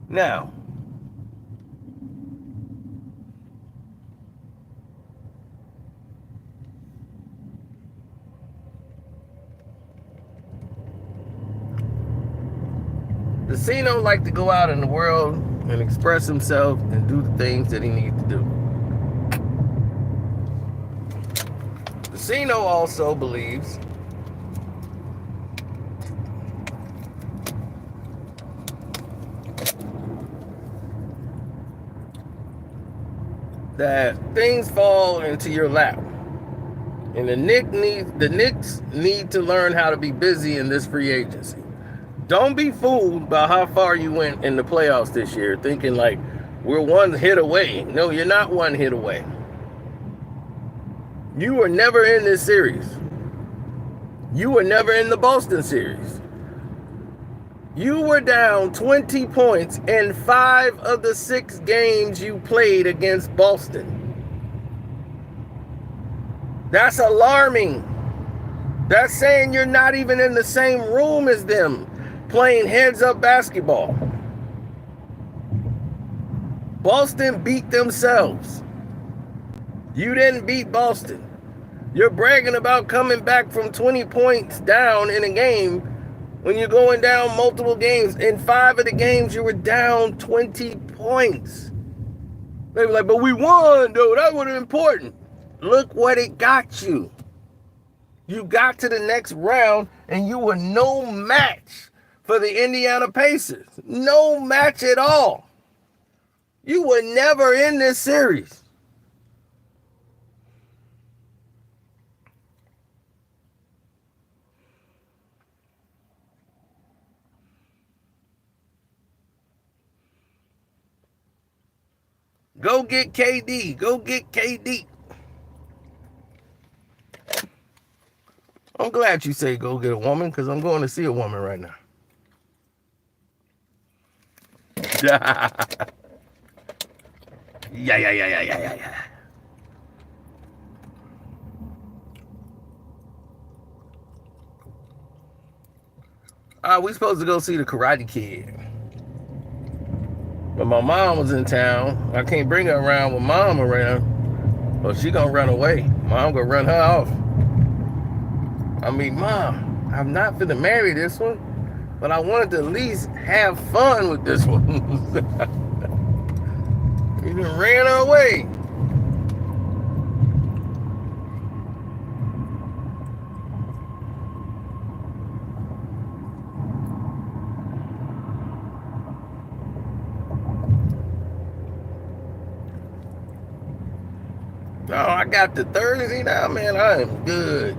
Now, Casino like to go out in the world and express himself and do the things that he needs to do. Casino also believes that things fall into your lap. And the Knicks need to learn how to be busy in this free agency. Don't be fooled by how far you went in the playoffs this year, thinking like we're one hit away. No, you're not one hit away. You were never in this series. You were never in the Boston series. You were down 20 points in 5 of the 6 games you played against Boston. That's alarming. That's saying you're not even in the same room as them, playing heads-up basketball. Boston beat themselves. You didn't beat Boston. You're bragging about coming back from 20 points down in a game when you're going down multiple games. In 5 of the games, you were down 20 points. They were like, but we won, though. That was important. Look what it got you. You got to the next round, and you were no match for the Indiana Pacers. No match at all. You were never in this series. Go get KD. Go get KD. I'm glad you say go get a woman, because I'm going to see a woman right now. Yeah. We supposed to go see the Karate Kid. But my mom was in town. I can't bring her around with mom around. Well, she gonna run away. Mom gonna run her off. I mean, Mom, I'm not finna marry this one, but I wanted to at least have fun with this one. You done ran her away. No, I got the Thursday now, man. I am good.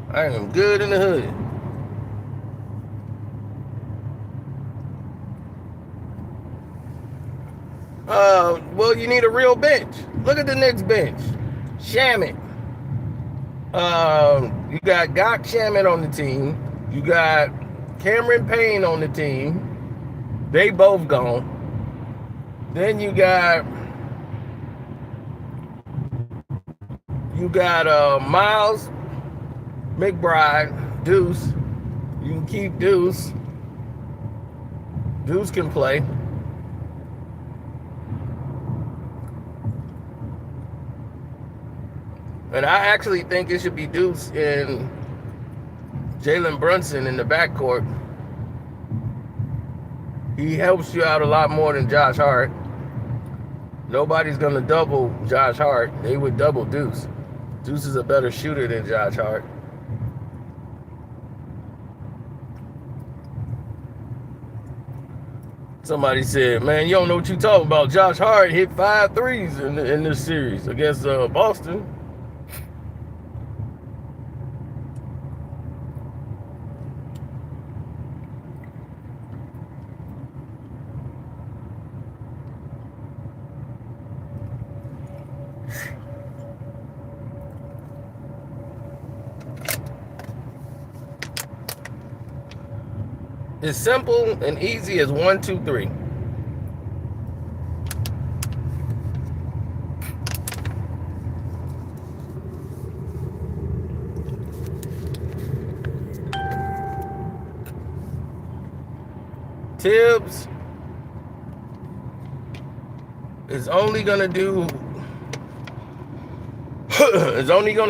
I am good in the hood. Well, you need a real bench. Look at the Knicks bench. Shamet. You got Shamet on the team. You got Cameron Payne on the team. They both gone. Then you got Miles McBride, Deuce. You can keep Deuce. Deuce can play. And I actually think it should be Deuce and Jalen Brunson in the backcourt. He helps you out a lot more than Josh Hart. Nobody's going to double Josh Hart. They would double Deuce. Deuce is a better shooter than Josh Hart. Somebody said, man, you don't know what you're talking about. Josh Hart hit 5 threes in this series against Boston. as simple and easy as 1, 2, 3. Tibbs is only gonna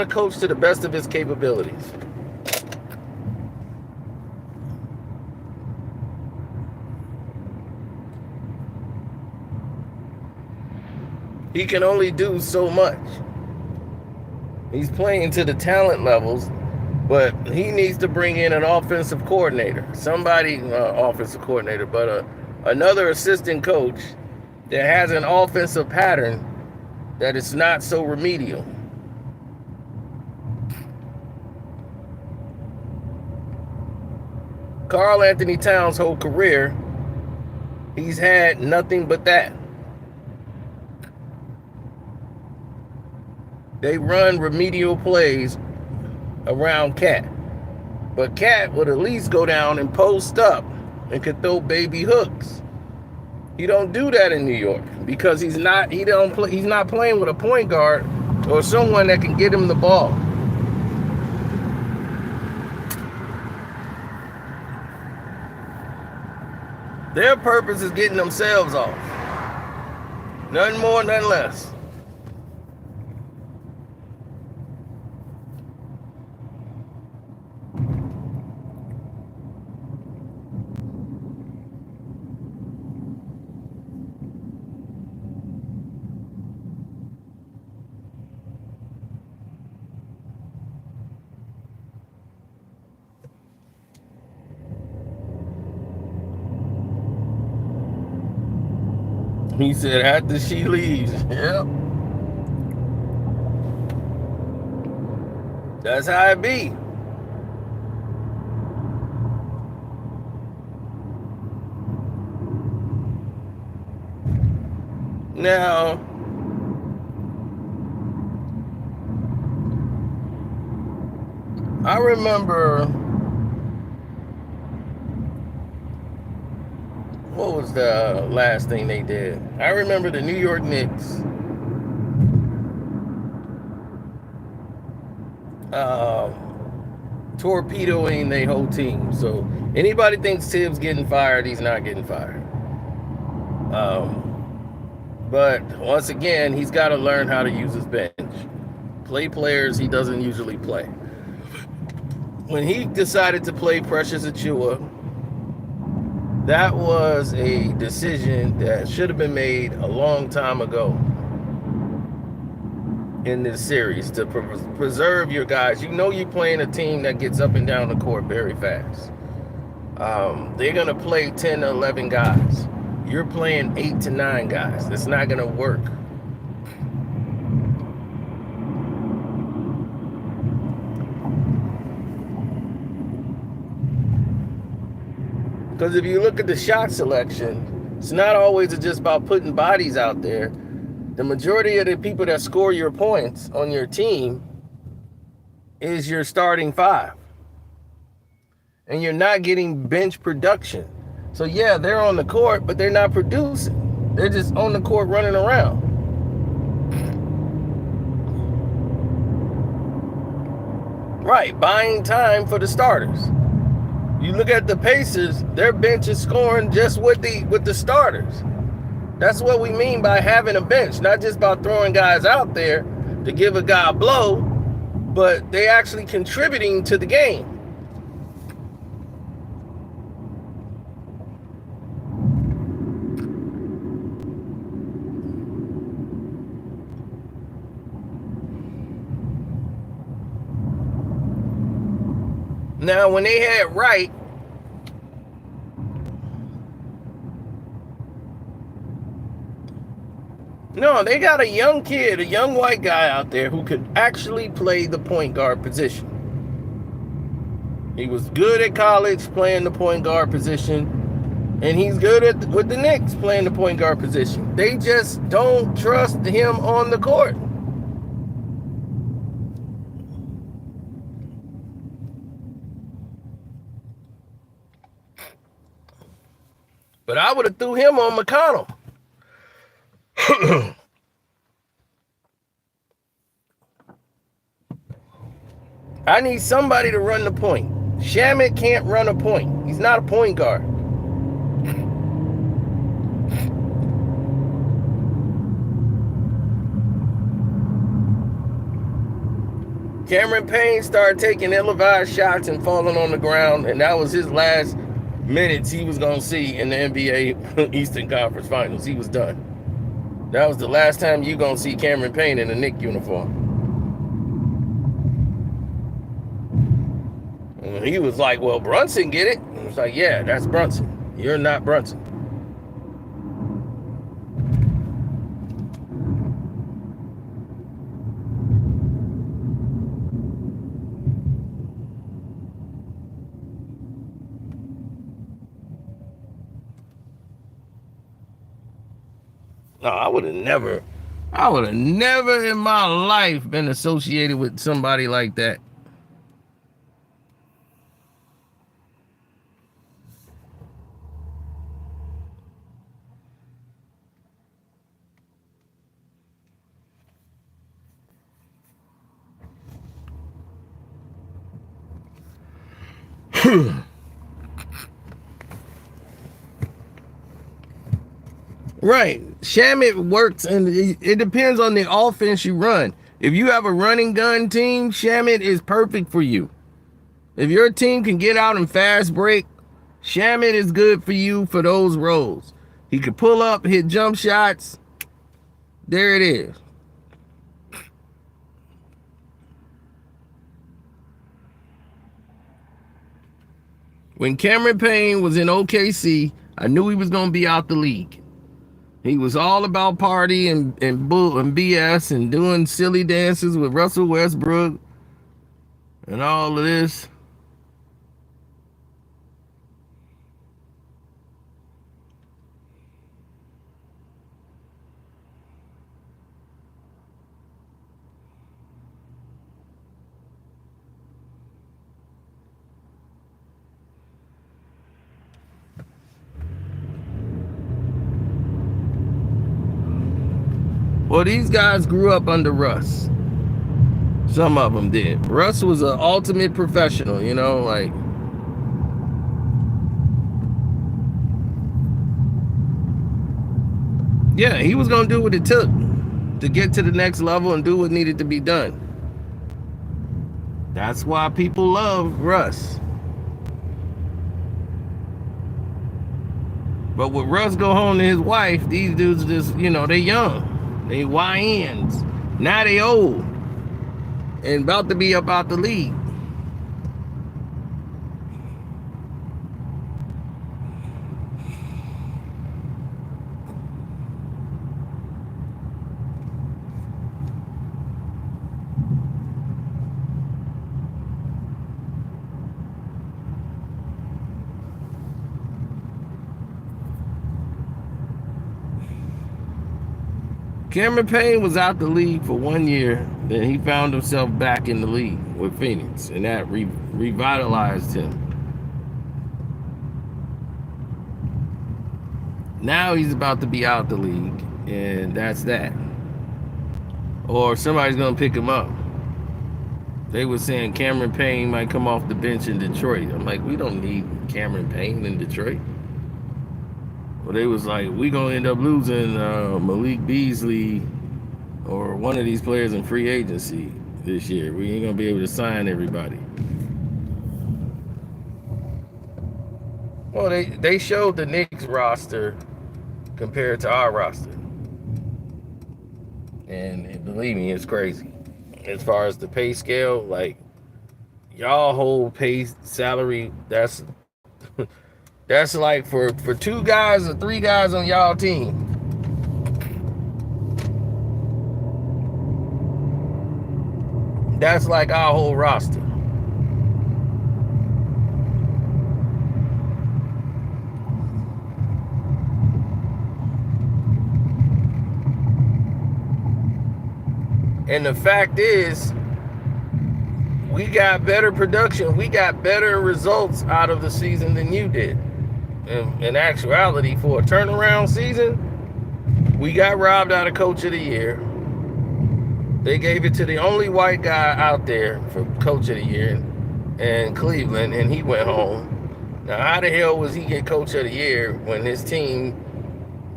coach to the best of his capabilities. He can only do so much. He's playing to the talent levels, but he needs to bring in an offensive coordinator, but another assistant coach that has an offensive pattern that is not so remedial. Karl Anthony Towns' whole career, he's had nothing but that. They run remedial plays around Cat. But Cat would at least go down and post up and could throw baby hooks. He don't do that in New York because he's not playing with a point guard or someone that can get him the ball. Their purpose is getting themselves off. Nothing more, nothing less. He said after she leaves. Yep. That's how it be. Now, I remember, what was the last thing they did? I remember the New York Knicks torpedoing their whole team. So anybody thinks Tibbs getting fired, he's not getting fired. But once again, he's got to learn how to use his bench. Play players he doesn't usually play. When he decided to play Precious Achiuwa, that was a decision that should have been made a long time ago in this series to preserve your guys. You know you're playing a team that gets up and down the court very fast. They're going to play 10 to 11 guys. You're playing 8 to 9 guys. That's not going to work. Because if you look at the shot selection, it's not always just about putting bodies out there. The majority of the people that score your points on your team is your starting five. And you're not getting bench production. So yeah, they're on the court, but they're not producing. They're just on the court running around. Right, buying time for the starters. You look at the Pacers, their bench is scoring just with the starters. That's what we mean by having a bench, not just by throwing guys out there to give a guy a blow, but they actually contributing to the game. Now, when they had Wright, no, they got a young kid, a young white guy out there who could actually play the point guard position. He was good at college playing the point guard position, and he's good with the Knicks playing the point guard position. They just don't trust him on the court. But I would have threw him on McConnell. I need somebody to run the point. Shamet can't run a point. He's not a point guard. Cameron Payne started taking ill-advised shots and falling on the ground, and that was his last minutes he was going to see in the NBA Eastern Conference Finals. He was done. That was the last time you're going to see Cameron Payne in a Knick uniform. And he was like, well, Brunson get it. And it's like, yeah, that's Brunson. You're not Brunson. No, I would have never in my life been associated with somebody like that. Right. Shamet works, and it depends on the offense you run. If you have a running gun team, Shamet is perfect for you. If your team can get out and fast break, Shamet is good for you for those roles. He could pull up, hit jump shots. There it is. When Cameron Payne was in OKC, I knew he was going to be out the league. He was all about party and BS and doing silly dances with Russell Westbrook and all of this. Well, these guys grew up under Russ. Some of them did. Russ was an ultimate professional, you know, like. Yeah, he was going to do what it took to get to the next level and do what needed to be done. That's why people love Russ. But with Russ go home to his wife, these dudes just, you know, they young. They YNs. Now they old. And about to be up out the league. Cameron Payne was out the league for 1 year, then he found himself back in the league with Phoenix, and that revitalized him. Now he's about to be out the league, and that's that. Or somebody's gonna pick him up. They were saying Cameron Payne might come off the bench in Detroit. I'm like, we don't need Cameron Payne in Detroit. Well, they was like, we gonna end up losing Malik Beasley or one of these players in free agency this year. We ain't gonna be able to sign everybody. Well, they showed the Knicks roster compared to our roster. And believe me, it's crazy. As far as the pay scale, like, y'all whole pay salary, that's like for 2 guys or 3 guys on y'all team. That's like our whole roster. And the fact is, we got better production. We got better results out of the season than you did. in actuality, for a turnaround season, we got robbed out of Coach of the Year. They gave it to the only white guy out there for Coach of the Year in Cleveland, and he went home. Now, how the hell was he get Coach of the Year when his team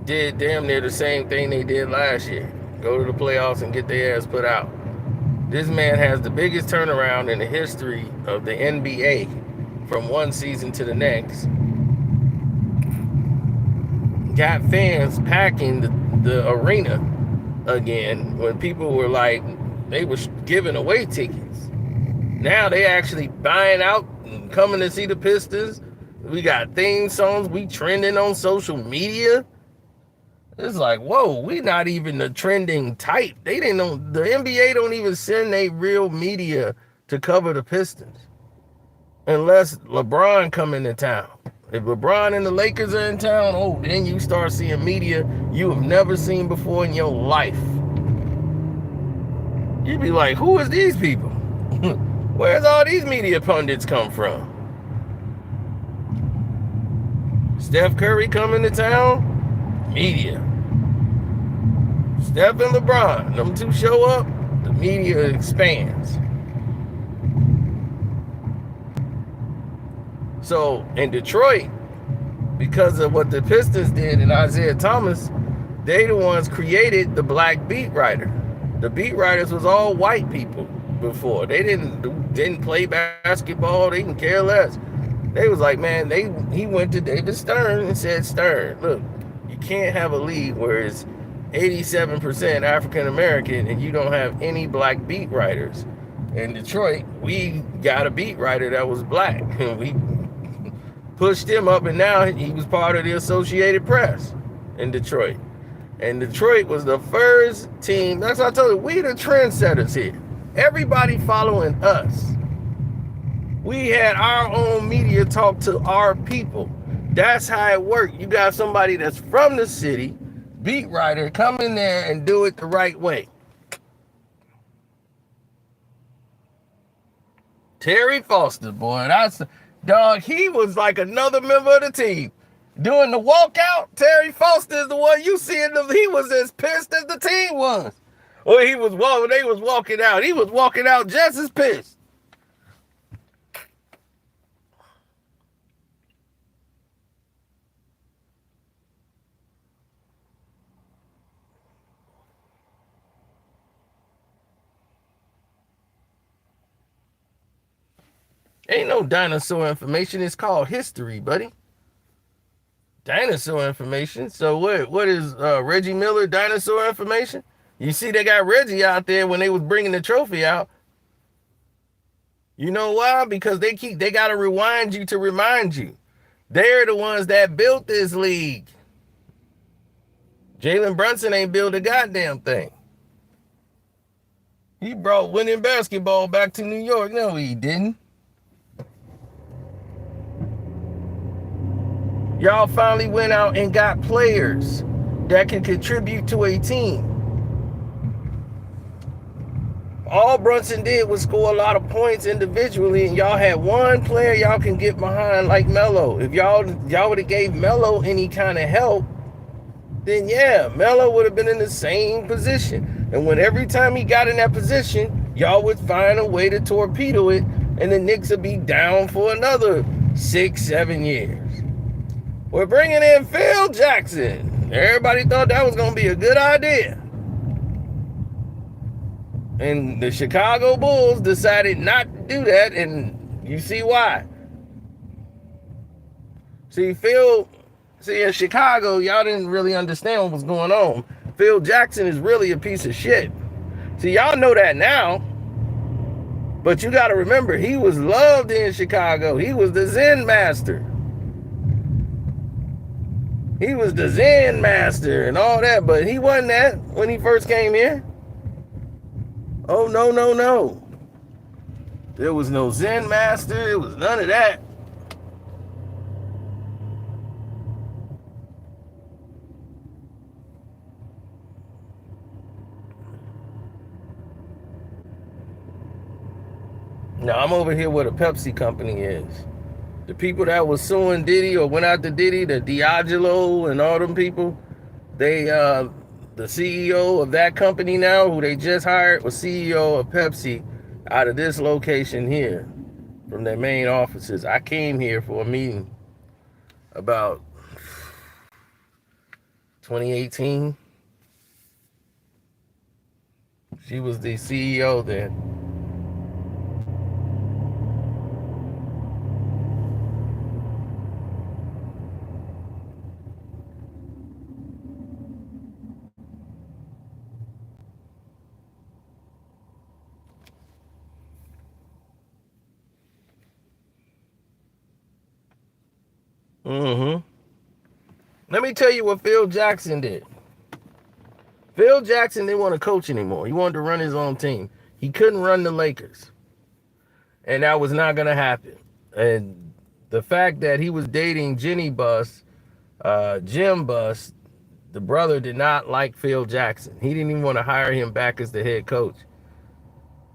did damn near the same thing they did last year? Go to the playoffs and get their ass put out. This man has the biggest turnaround in the history of the NBA from one season to the next. Got fans packing the arena again when people were like, they were giving away tickets. Now they actually buying out and coming to see the Pistons. We got theme songs. We trending on social media. It's like, whoa, we not even the trending type. They didn't know. The NBA don't even send their real media to cover the Pistons unless LeBron come into town. If LeBron and the Lakers are in town, oh, then you start seeing media you have never seen before in your life. You'd be like, who is these people? Where's all these media pundits come from? Steph Curry coming to town? Media. Steph and LeBron, them two show up, the media expands. So in Detroit, because of what the Pistons did and Isaiah Thomas, they the ones created the black beat writer. The beat writers was all white people before. They didn't play basketball. They didn't care less. They was like, man, he went to David Stern and said, Stern, look, you can't have a league where it's 87% African American and you don't have any black beat writers. In Detroit, we got a beat writer that was black, and we pushed him up, and now he was part of the Associated Press in Detroit. And Detroit was the first team. That's what I told you. We the trendsetters here. Everybody following us. We had our own media talk to our people. That's how it worked. You got somebody that's from the city, beat writer, come in there and do it the right way. Terry Foster, boy, that's dog. He was like another member of the team. Doing the walkout, Terry Foster is the one you see in the. He was as pissed as the team was. Or he was walking. They was walking out. He was walking out just as pissed. Ain't no dinosaur information. It's called history, buddy. Dinosaur information. So what is Reggie Miller dinosaur information? You see they got Reggie out there when they was bringing the trophy out. You know why? Because they got to rewind you to remind you. They're the ones that built this league. Jalen Brunson ain't built a goddamn thing. He brought winning basketball back to New York. No, he didn't. Y'all finally went out and got players that can contribute to a team. All Brunson did was score a lot of points individually, and y'all had one player y'all can get behind like Melo. If y'all would have gave Melo any kind of help, then yeah, Melo would have been in the same position. And when every time he got in that position, y'all would find a way to torpedo it, and the Knicks would be down for another 6-7 years. We're bringing in Phil Jackson. Everybody thought that was going to be a good idea. And the Chicago Bulls decided not to do that, and you see why. See, in Chicago, y'all didn't really understand what was going on. Phil Jackson is really a piece of shit. See, y'all know that now. But you got to remember, he was loved in Chicago. He was the Zen master. He was the Zen master and all that, but he wasn't that when he first came here. Oh, no. There was no Zen master. There was none of that. Now, I'm over here where the Pepsi company is. The people that was suing Diddy or went after Diddy, the D'Angelo and all them people, they the CEO of that company now, who they just hired, was CEO of Pepsi out of this location here from their main offices. I came here for a meeting about 2018. She was the CEO then. Mm-hmm. Let me tell you what Phil Jackson did. Phil Jackson didn't want to coach anymore. He wanted to run his own team. He couldn't run the Lakers. And that was not going to happen. And the fact that he was dating Jim Buss, the brother did not like Phil Jackson. He didn't even want to hire him back as the head coach.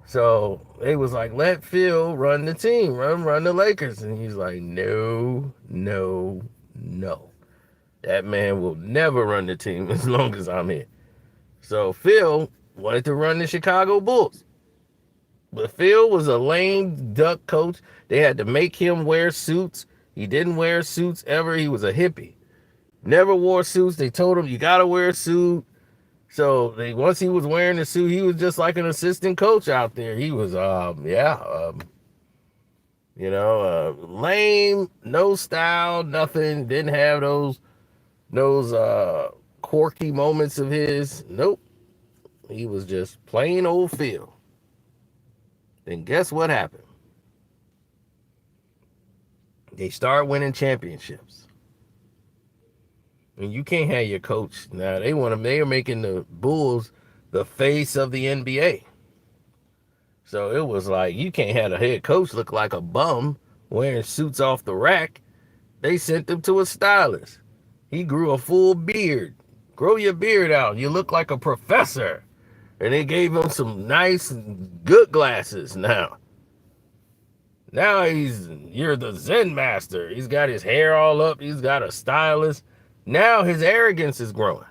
So it was like, let Phil run the team, run the Lakers. And he's like, no. That man will never run the team as long as I'm here. So Phil wanted to run the Chicago Bulls. But Phil was a lame duck coach. They had to make him wear suits. He didn't wear suits ever. He was a hippie. Never wore suits. They told him, you got to wear a suit. So once he was wearing the suit, he was just like an assistant coach out there. He was, lame, no style, nothing. Didn't have those quirky moments of his. Nope. He was just plain old Phil. Then guess what happened? They start winning championships. And you can't have your coach. Now they are making the Bulls the face of the NBA. So it was like, you can't have a head coach look like a bum wearing suits off the rack. They sent him to a stylist. He grew a full beard. Grow your beard out. You look like a professor. And they gave him some nice, good glasses now. Now you're the Zen master. He's got his hair all up. He's got a stylist. Now his arrogance is growing.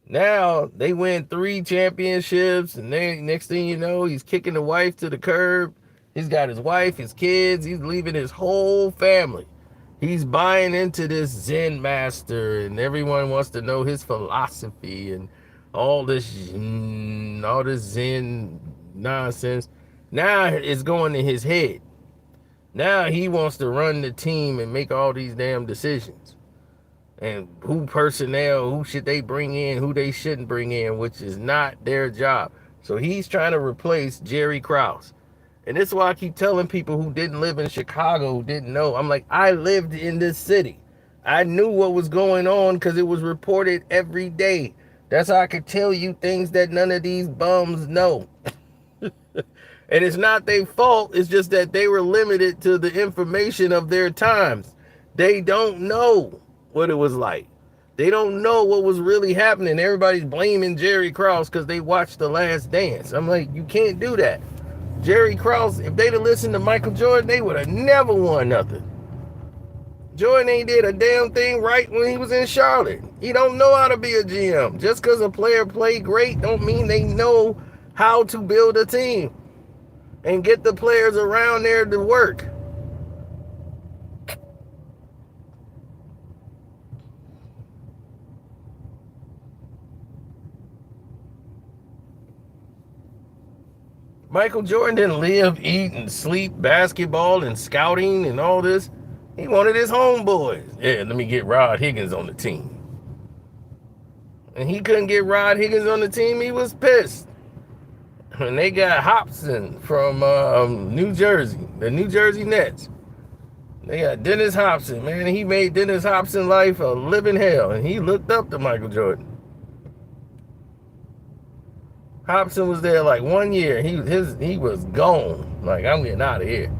Now they win 3 championships, and next thing you know, he's kicking the wife to the curb. He's got his wife, his kids. He's leaving his whole family. He's buying into this Zen master, and everyone wants to know his philosophy and all this Zen nonsense. Now it's going in his head. Now he wants to run the team and make all these damn decisions. And who should they bring in, who they shouldn't bring in, which is not their job. So he's trying to replace Jerry Krause. And this is why I keep telling people who didn't live in Chicago, who didn't know. I'm like, I lived in this city. I knew what was going on because it was reported every day. That's how I could tell you things that none of these bums know. And it's not their fault. It's just that they were limited to the information of their times. They don't know what it was like. They don't know what was really happening. Everybody's blaming Jerry Krause because they watched The Last Dance. I'm like, you can't do that. Jerry Krause, if they'd have listened to Michael Jordan, they would have never won nothing. Jordan ain't did a damn thing right when he was in Charlotte. He don't know how to be a GM. Just because a player played great don't mean they know how to build a team and get the players around there to work. Michael Jordan didn't live, eat, and sleep basketball and scouting and all this. He wanted his homeboys. Yeah, let me get Rod Higgins on the team. And he couldn't get Rod Higgins on the team. He was pissed. And they got Hobson from New Jersey, the New Jersey Nets. They got Dennis Hobson, man. He made Dennis Hobson's life a living hell. And he looked up to Michael Jordan. Hobson was there like 1 year. He was gone. Like, I'm getting out of here.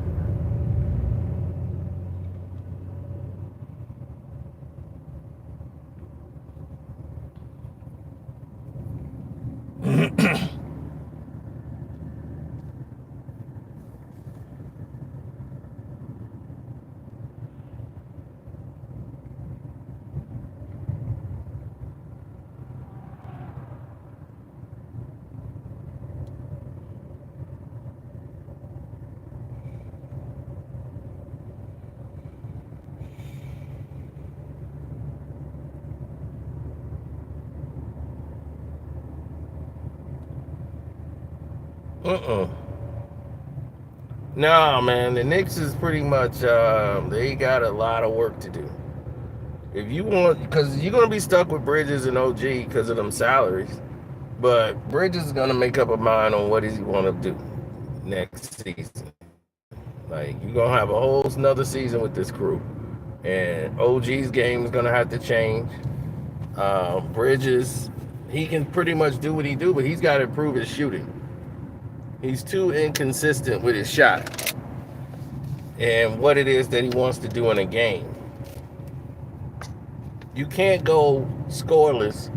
No, man, the Knicks is pretty much they got a lot of work to do. If you want, because you're gonna be stuck with Bridges and OG because of them salaries. But Bridges is gonna make up a mind on what does he want to do next season. Like you're gonna have a whole another season with this crew, and OG's game is gonna have to change. Bridges, he can pretty much do what he do, but he's got to improve his shooting. He's too inconsistent with his shot and what it is that he wants to do in a game. You can't go scoreless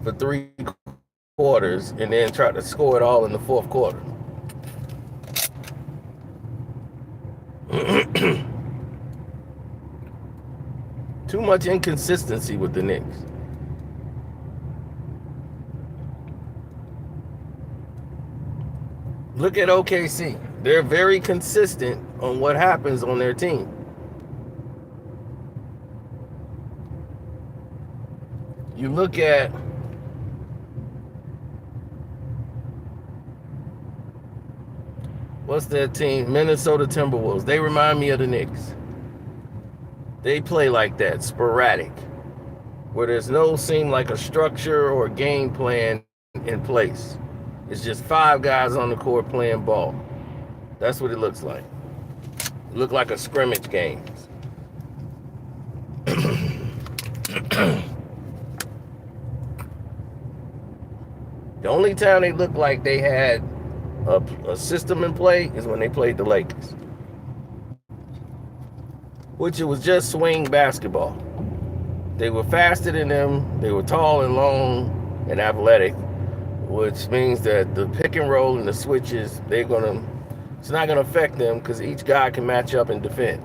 for 3 quarters and then try to score it all in the 4th quarter. Too much inconsistency with the Knicks. Look at OKC. They're very consistent on what happens on their team. You look at what's that team? Minnesota Timberwolves. They remind me of the Knicks. They play like that, sporadic, where there's no seem like a structure or game plan in place. It's just 5 guys on the court playing ball. That's what it looks like. It look like a scrimmage game. The only time they looked like they had a system in play is when they played the Lakers, which it was just swing basketball. They were faster than them. They were tall and long and athletic, which means that the pick and roll and the switches, it's not gonna affect them because each guy can match up and defend.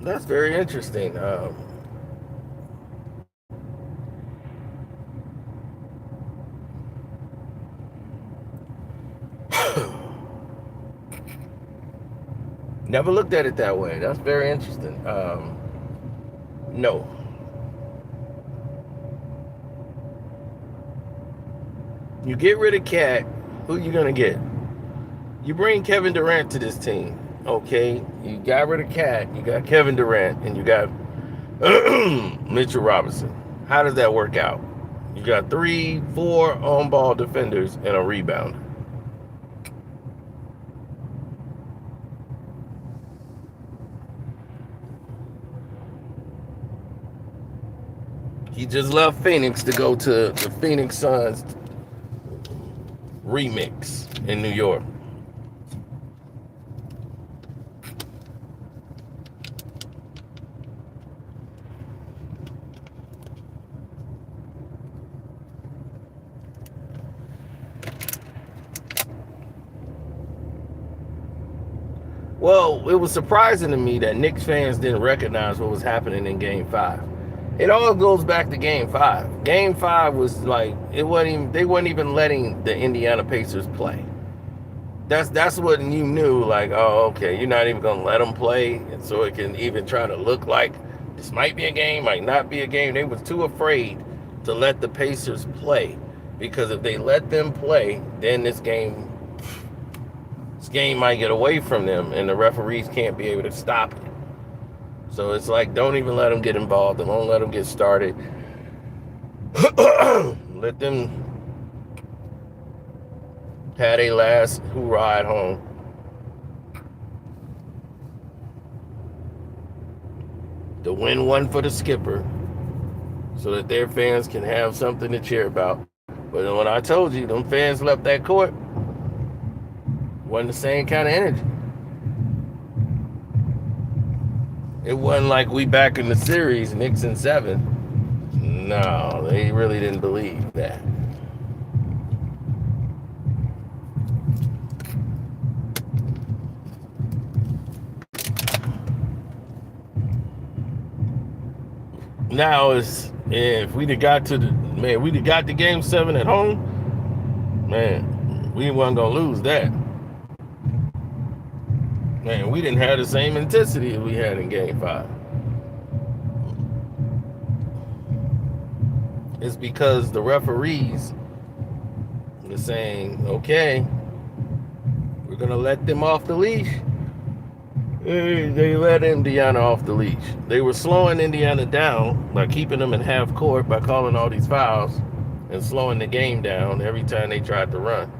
That's very interesting. Never looked at it that way. That's very interesting. No. You get rid of Cat, who you gonna get? You bring Kevin Durant to this team, okay? You got rid of Cat, you got Kevin Durant, and you got Mitchell Robinson. How does that work out? You got 3, 4 on-ball defenders and a rebounder. He just left Phoenix to go to the Phoenix Suns remix in New York. Well, it was surprising to me that Knicks fans didn't recognize what was happening in Game 5. It all goes back to Game 5. Game 5 was like, they weren't even letting the Indiana Pacers play. That's what you knew, like, oh, okay, you're not even going to let them play, and so it can even try to look like this might be a game, might not be a game. They was too afraid to let the Pacers play, because if they let them play, then this game might get away from them, and the referees can't be able to stop it. So it's like, don't even let them get involved. Don't let them get started. Let them have a last hoorah at home. To win one for the skipper so that their fans can have something to cheer about. But when I told you, them fans left that court, wasn't the same kind of energy. It wasn't like we back in the series, Knicks in 7. No, they really didn't believe that. Now if we'd have got to we'd have got to game 7 at home, man, we wasn't gonna lose that. Man, we didn't have the same intensity as we had in game 5. It's because the referees were saying, okay, we're gonna let them off the leash. They let Indiana off the leash. They were slowing Indiana down by keeping them in half court by calling all these fouls and slowing the game down every time they tried to run.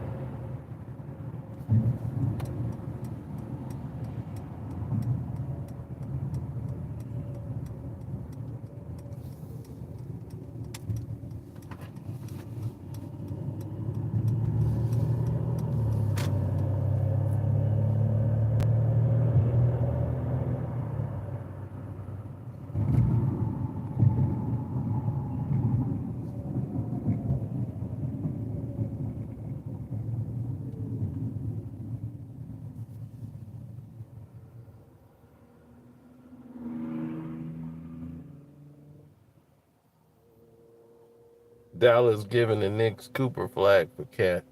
Dallas giving the Knicks Cooper flag for Cat.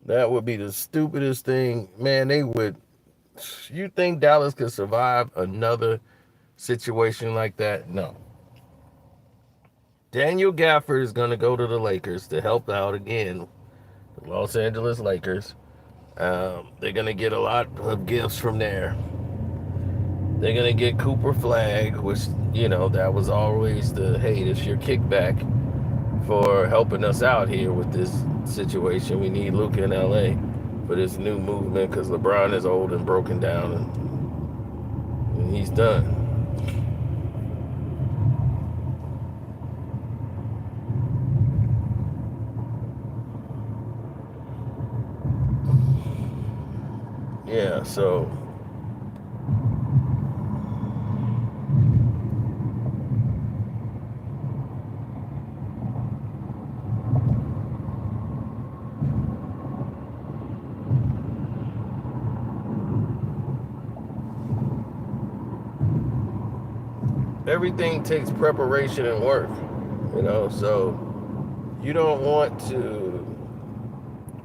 That would be the stupidest thing. Man, they would. You think Dallas could survive another situation like that? No. Daniel Gafford is going to go to the Lakers to help out again. The Los Angeles Lakers. They're going to get a lot of gifts from there. They're going to get Cooper flag, which, that was always this your kickback for helping us out here with this situation. We need Luka in LA for this new movement because LeBron is old and broken down and he's done. Yeah, so everything takes preparation and work, so you don't want to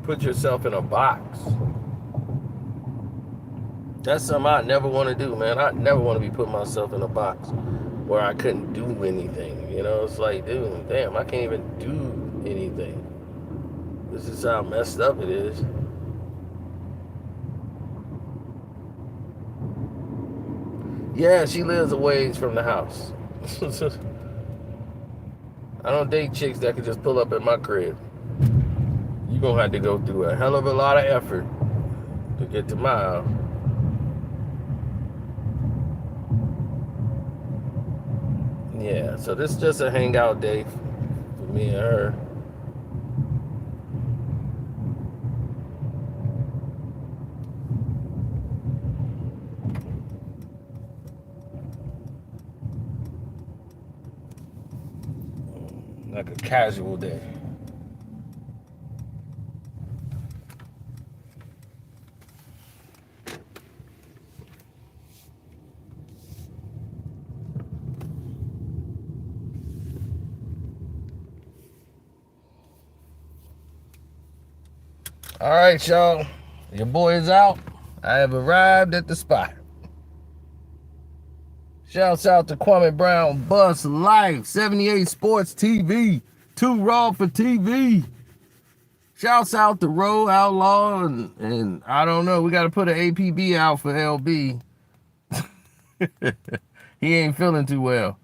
put yourself in a box. That's something I never want to do, man. I never want to be putting myself in a box where I couldn't do anything. It's like, dude, damn, I can't even do anything. This is how messed up it is. Yeah, she lives a ways from the house. I don't date chicks that can just pull up at my crib. You're going to have to go through a hell of a lot of effort to get to my house. Yeah, so this is just a hangout day for me and her. Like a casual day. All right, y'all. Your boy is out. I have arrived at the spot. Shouts out to Kwame Brown, Bus Life, 78 Sports TV, 2 Raw for TV. Shouts out to Roe Outlaw, and I don't know, we got to put an APB out for LB. He ain't feeling too well.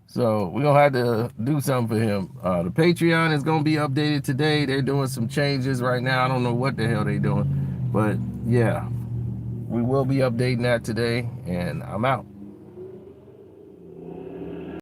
So we're going to have to do something for him. The Patreon is going to be updated today. They're doing some changes right now. I don't know what the hell they're doing. But yeah, we will be updating that today, and I'm out.